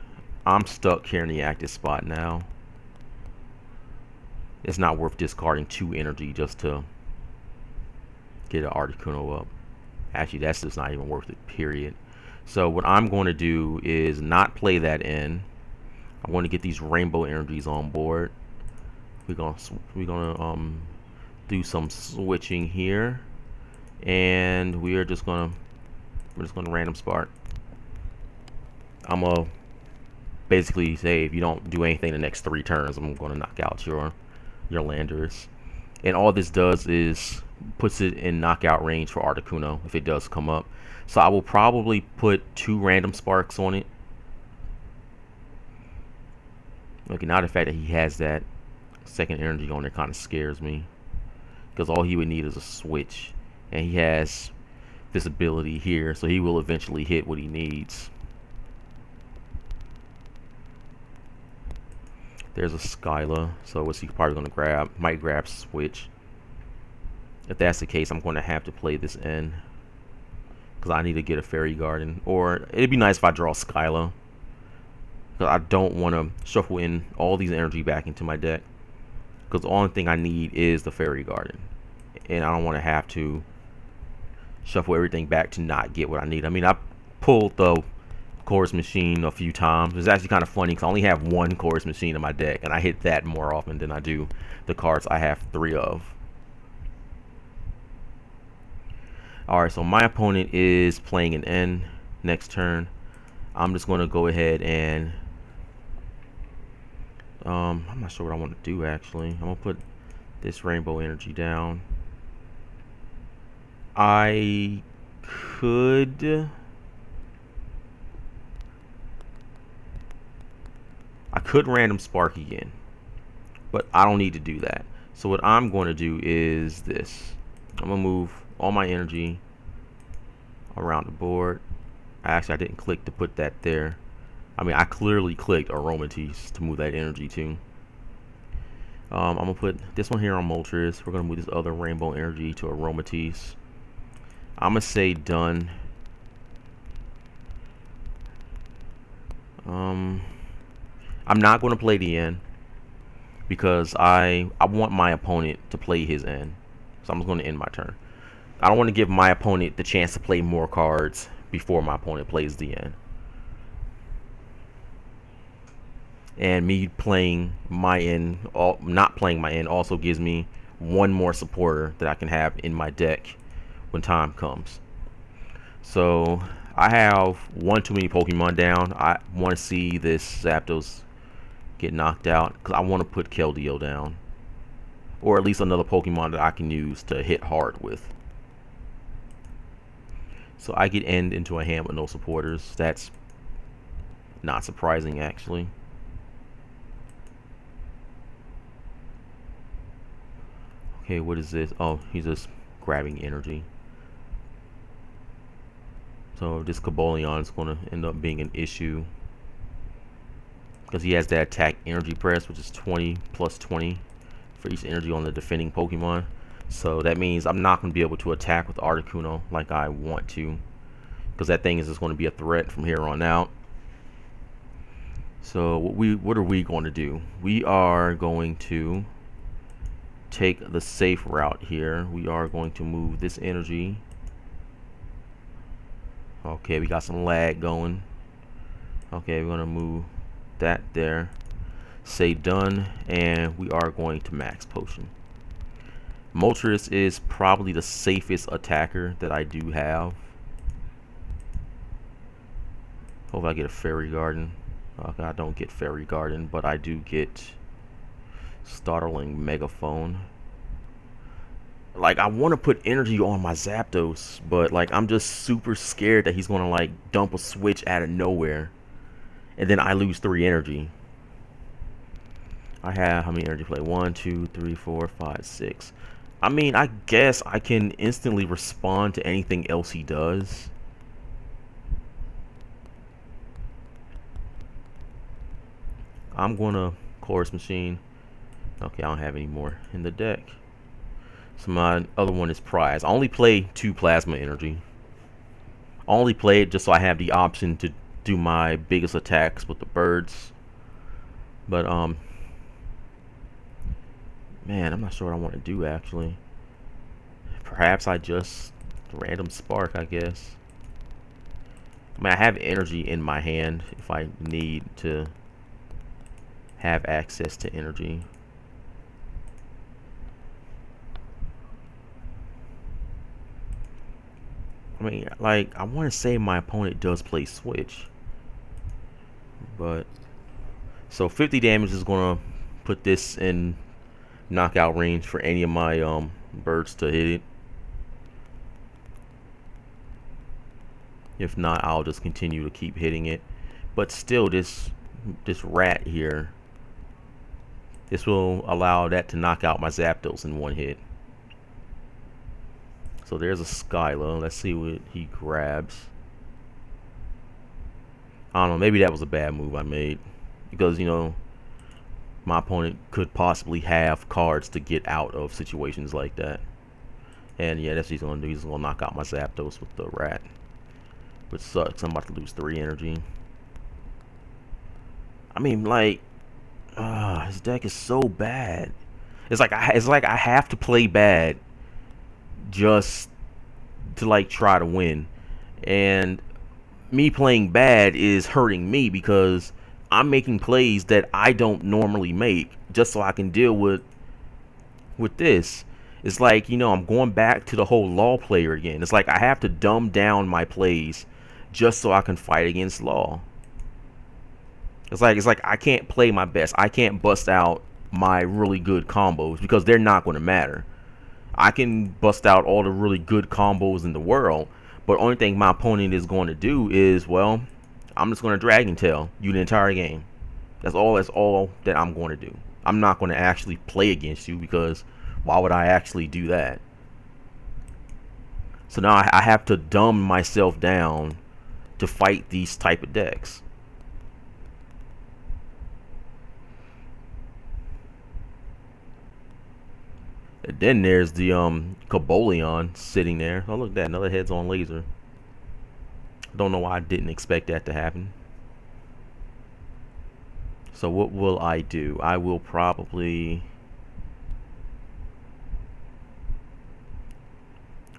I'm stuck here in the active spot now. It's not worth discarding 2 energy just to get an Articuno up. Actually, that's just not even worth it, period. So what I'm going to do is not play that in. I want to get these rainbow energies on board. we're gonna do some switching here, and we're just gonna random spark. I'm gonna basically say if you don't do anything the next 3 turns, I'm gonna knock out your landers. And all this does is puts it in knockout range for Articuno if it does come up. So I will probably put 2 random sparks on it. Okay, now the fact that he has that second energy on there kind of scares me, because all he would need is a switch, and he has this ability here, so he will eventually hit what he needs. There's a Skyla, so what's he probably going to grab? Might grab switch. If that's the case, I'm going to have to play this in, because I need to get a Fairy Garden. Or it'd be nice if I draw Skyla, because I don't want to shuffle in all these energy back into my deck, because the only thing I need is the Fairy Garden, and I don't want to have to shuffle everything back to not get what I need. I mean, I pulled the Chorus Machine a few times. It's actually kind of funny because I only have 1 Chorus Machine in my deck, and I hit that more often than I do the cards I have 3 of. Alright, so my opponent is playing an N next turn. I'm just going to go ahead and I'm not sure what I want to do actually. I'm going to put this Rainbow Energy down. I could random spark again, but I don't need to do that. So what I'm going to do is this. I'm going to move all my energy around the board. Actually, I didn't click to put that there. I mean, I clearly clicked Aromatisse to move that energy to. I'm going to put this one here on Moltres. We're going to move this other Rainbow Energy to Aromatisse. I'm going to say done. I'm not going to play the N, because I want my opponent to play his N. So I'm just going to end my turn. I don't want to give my opponent the chance to play more cards before my opponent plays the N. And me playing my N, not playing my N, also gives me 1 more supporter that I can have in my deck when time comes. So I have 1 too many Pokemon down. I want to see this Zapdos get knocked out, because I want to put Keldeo down, or at least another Pokemon that I can use to hit hard with. So I get end into a hand with no supporters. That's not surprising actually. Okay, what is this? Oh, he's just grabbing energy. So this Cobalion is going to end up being an issue, because he has that attack energy press, which is 20 plus 20 for each energy on the defending Pokemon. So that means I'm not going to be able to attack with Articuno like I want to, because that thing is just going to be a threat from here on out. So what are we going to do? We are going to take the safe route here. We are going to move this energy. Okay, we got some lag going. Okay, we're going to move that there, say done, and we are going to max potion. Moltres is probably the safest attacker that I do have. Hope I get a Fairy Garden. Okay, I don't get Fairy Garden, but I do get Startling Megaphone. Like, I want to put energy on my Zapdos, but like I'm just super scared that he's gonna like dump a switch out of nowhere, and then I lose 3 energy. I have how many energy play? 1, 2, 3, 4, 5, 6. I mean, I guess I can instantly respond to anything else he does. I'm gonna Chorus Machine. Okay, I don't have any more in the deck. So my other one is Prize. I only play 2 Plasma Energy. I only play it just so I have the option to do my biggest attacks with the birds. But man, I'm not sure what I want to do actually. Perhaps I just random spark, I guess. I mean, I have energy in my hand if I need to have access to energy. I mean, like, I want to say my opponent does play switch, but so 50 damage is gonna put this in knockout range for any of my birds to hit it. If not, I'll just continue to keep hitting it. But still, this rat here, this will allow that to knock out my Zapdos in one hit. So there's a Skyla. Let's see what he grabs. I don't know, maybe that was a bad move I made. Because, you know, my opponent could possibly have cards to get out of situations like that. And yeah, that's what he's going to do. He's going to knock out my Zapdos with the rat. Which sucks. I'm about to lose 3 energy. I mean, like, his deck is so bad. It's like I have to play bad just to like try to win. And me playing bad is hurting me because I'm making plays that I don't normally make just so I can deal with this. It's like, you know, I'm going back to the whole law player again. It's like I have to dumb down my plays just so I can fight against law. It's like I can't play my best. I can't bust out my really good combos because they're not going to matter. I can bust out all the really good combos in the world, but only thing my opponent is going to do is, well, I'm just going to Dragon Tail you the entire game. That's all that I'm going to do. I'm not going to actually play against you because why would I actually do that? So now I have to dumb myself down to fight these type of decks. And then there's the Caboleon sitting there. Oh, look at that, another heads on laser. Don't know why I didn't expect that to happen. So what will I do? I will probably,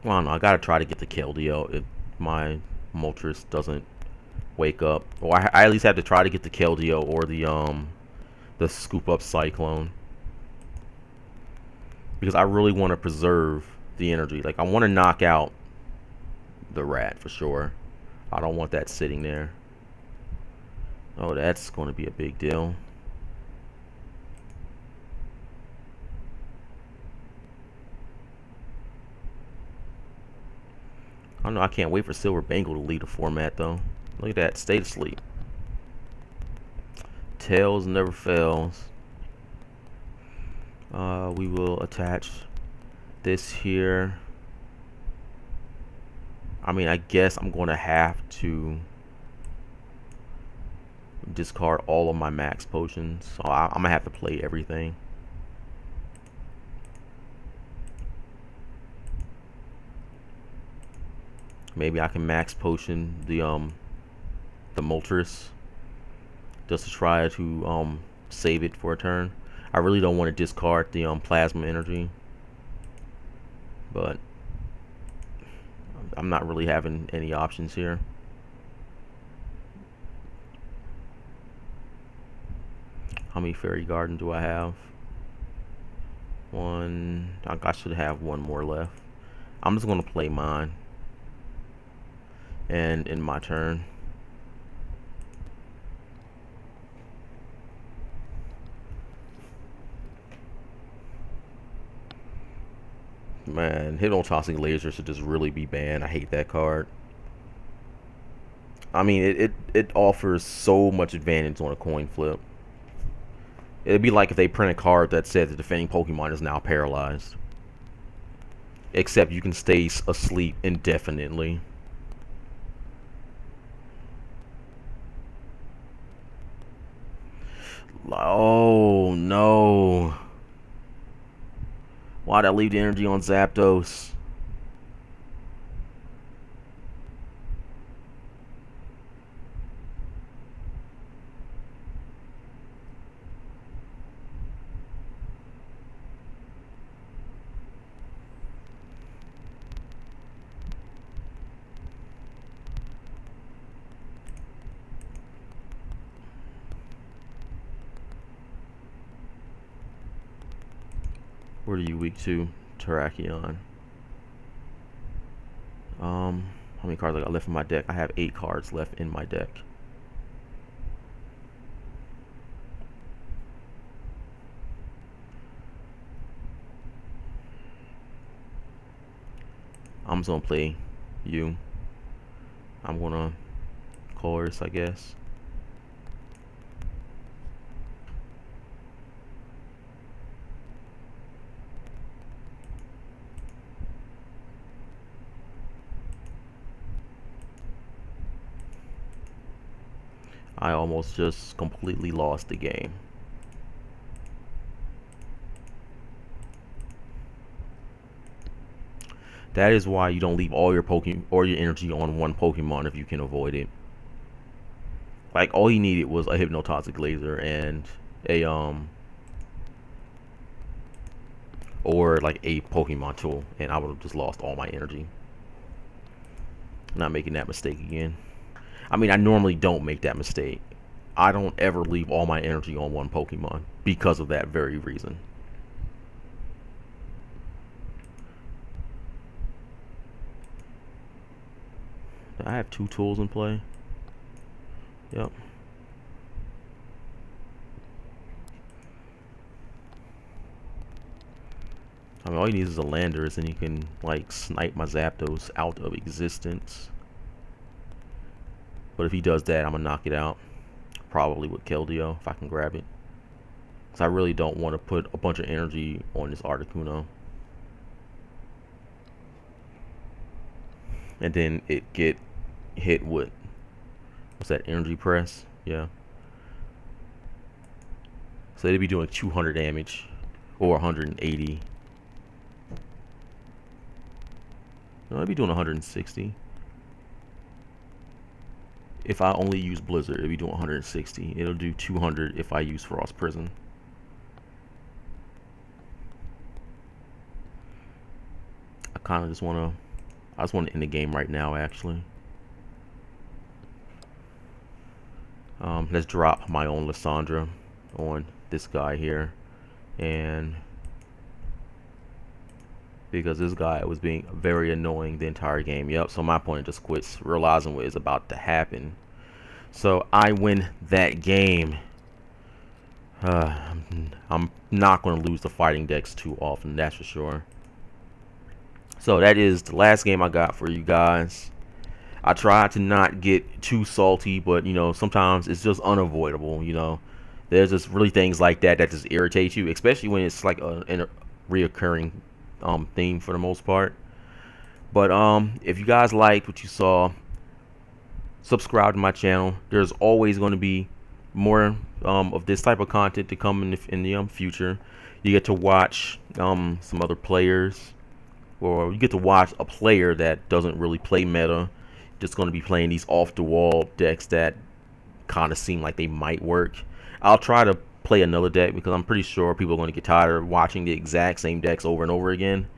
well, I don't know, I gotta try to get the Keldeo if my Moltres doesn't wake up. Or I at least have to try to get the Keldeo or the scoop up Cyclone. Because I really want to preserve the energy. Like, I want to knock out the rat for sure. I don't want that sitting there. Oh, that's going to be a big deal. I don't know. I can't wait for Silver Bangle to lead the format, though. Look at that. Stay asleep. Tails never fails. We will attach this here. I mean, I guess I'm going to have to discard all of my max potions. So I'm going to have to play everything. Maybe I can max potion the Moltres just to try to save it for a turn. I really don't want to discard the plasma energy, but I'm not really having any options here. How many Fairy Garden do I have? One. I should have one more left. I'm just going to play mine. And in my turn, man, hit on tossing lasers should just really be banned. I hate that card. I mean, it offers so much advantage on a coin flip. It'd be like if they print a card that said the defending Pokemon is now paralyzed. Except you can stay asleep indefinitely. Oh no. Why'd I leave the energy on Zapdos? What are you weak to? Terrakion. How many cards I got left in my deck? I have 8 cards left in my deck. I'm just gonna play you. I'm gonna chorus, I guess. I almost just completely lost the game. That is why you don't leave all your Pokemon or your energy on one Pokemon if you can avoid it. Like, all he needed was a Hypnotoxic Laser and a or like a Pokemon tool, and I would have just lost all my energy. Not making that mistake again. I mean, I normally don't make that mistake. I don't ever leave all my energy on one Pokemon because of that very reason. I have 2 tools in play. Yep. I mean, all he needs is a Landorus, and you can, like, snipe my Zapdos out of existence. But if he does that, I'm going to knock it out. Probably with Keldeo, if I can grab it. Because I really don't want to put a bunch of energy on this Articuno. And then it get hit with, what's that, energy press? Yeah. So they'd be doing 200 damage. Or 180. No, I'd be doing 160. If I only use Blizzard, it'll be doing 160. It'll do 200 if I use Frost Prison. I kind of just want to, I just want to end the game right now, actually. Let's drop my own Lysandra on this guy here. And because this guy was being very annoying the entire game. Yep, so my opponent just quits, realizing what is about to happen. So I win that game. I'm not going to lose the fighting decks too often, that's for sure. So that is the last game I got for you guys. I tried to not get too salty, but, you know, sometimes it's just unavoidable, you know. There's just really things like that that just irritate you, especially when it's like a reoccurring theme for the most part. But if you guys liked what you saw, subscribe to my channel. There's always going to be more of this type of content to come in the future. You get to watch some other players, or you get to watch a player that doesn't really play meta, just going to be playing these off the wall decks that kind of seem like they might work. I'll try to play another deck because I'm pretty sure people are going to get tired of watching the exact same decks over and over again.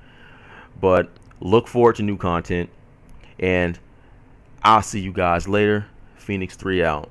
But look forward to new content, and I'll see you guys later. Phoenix 3 out.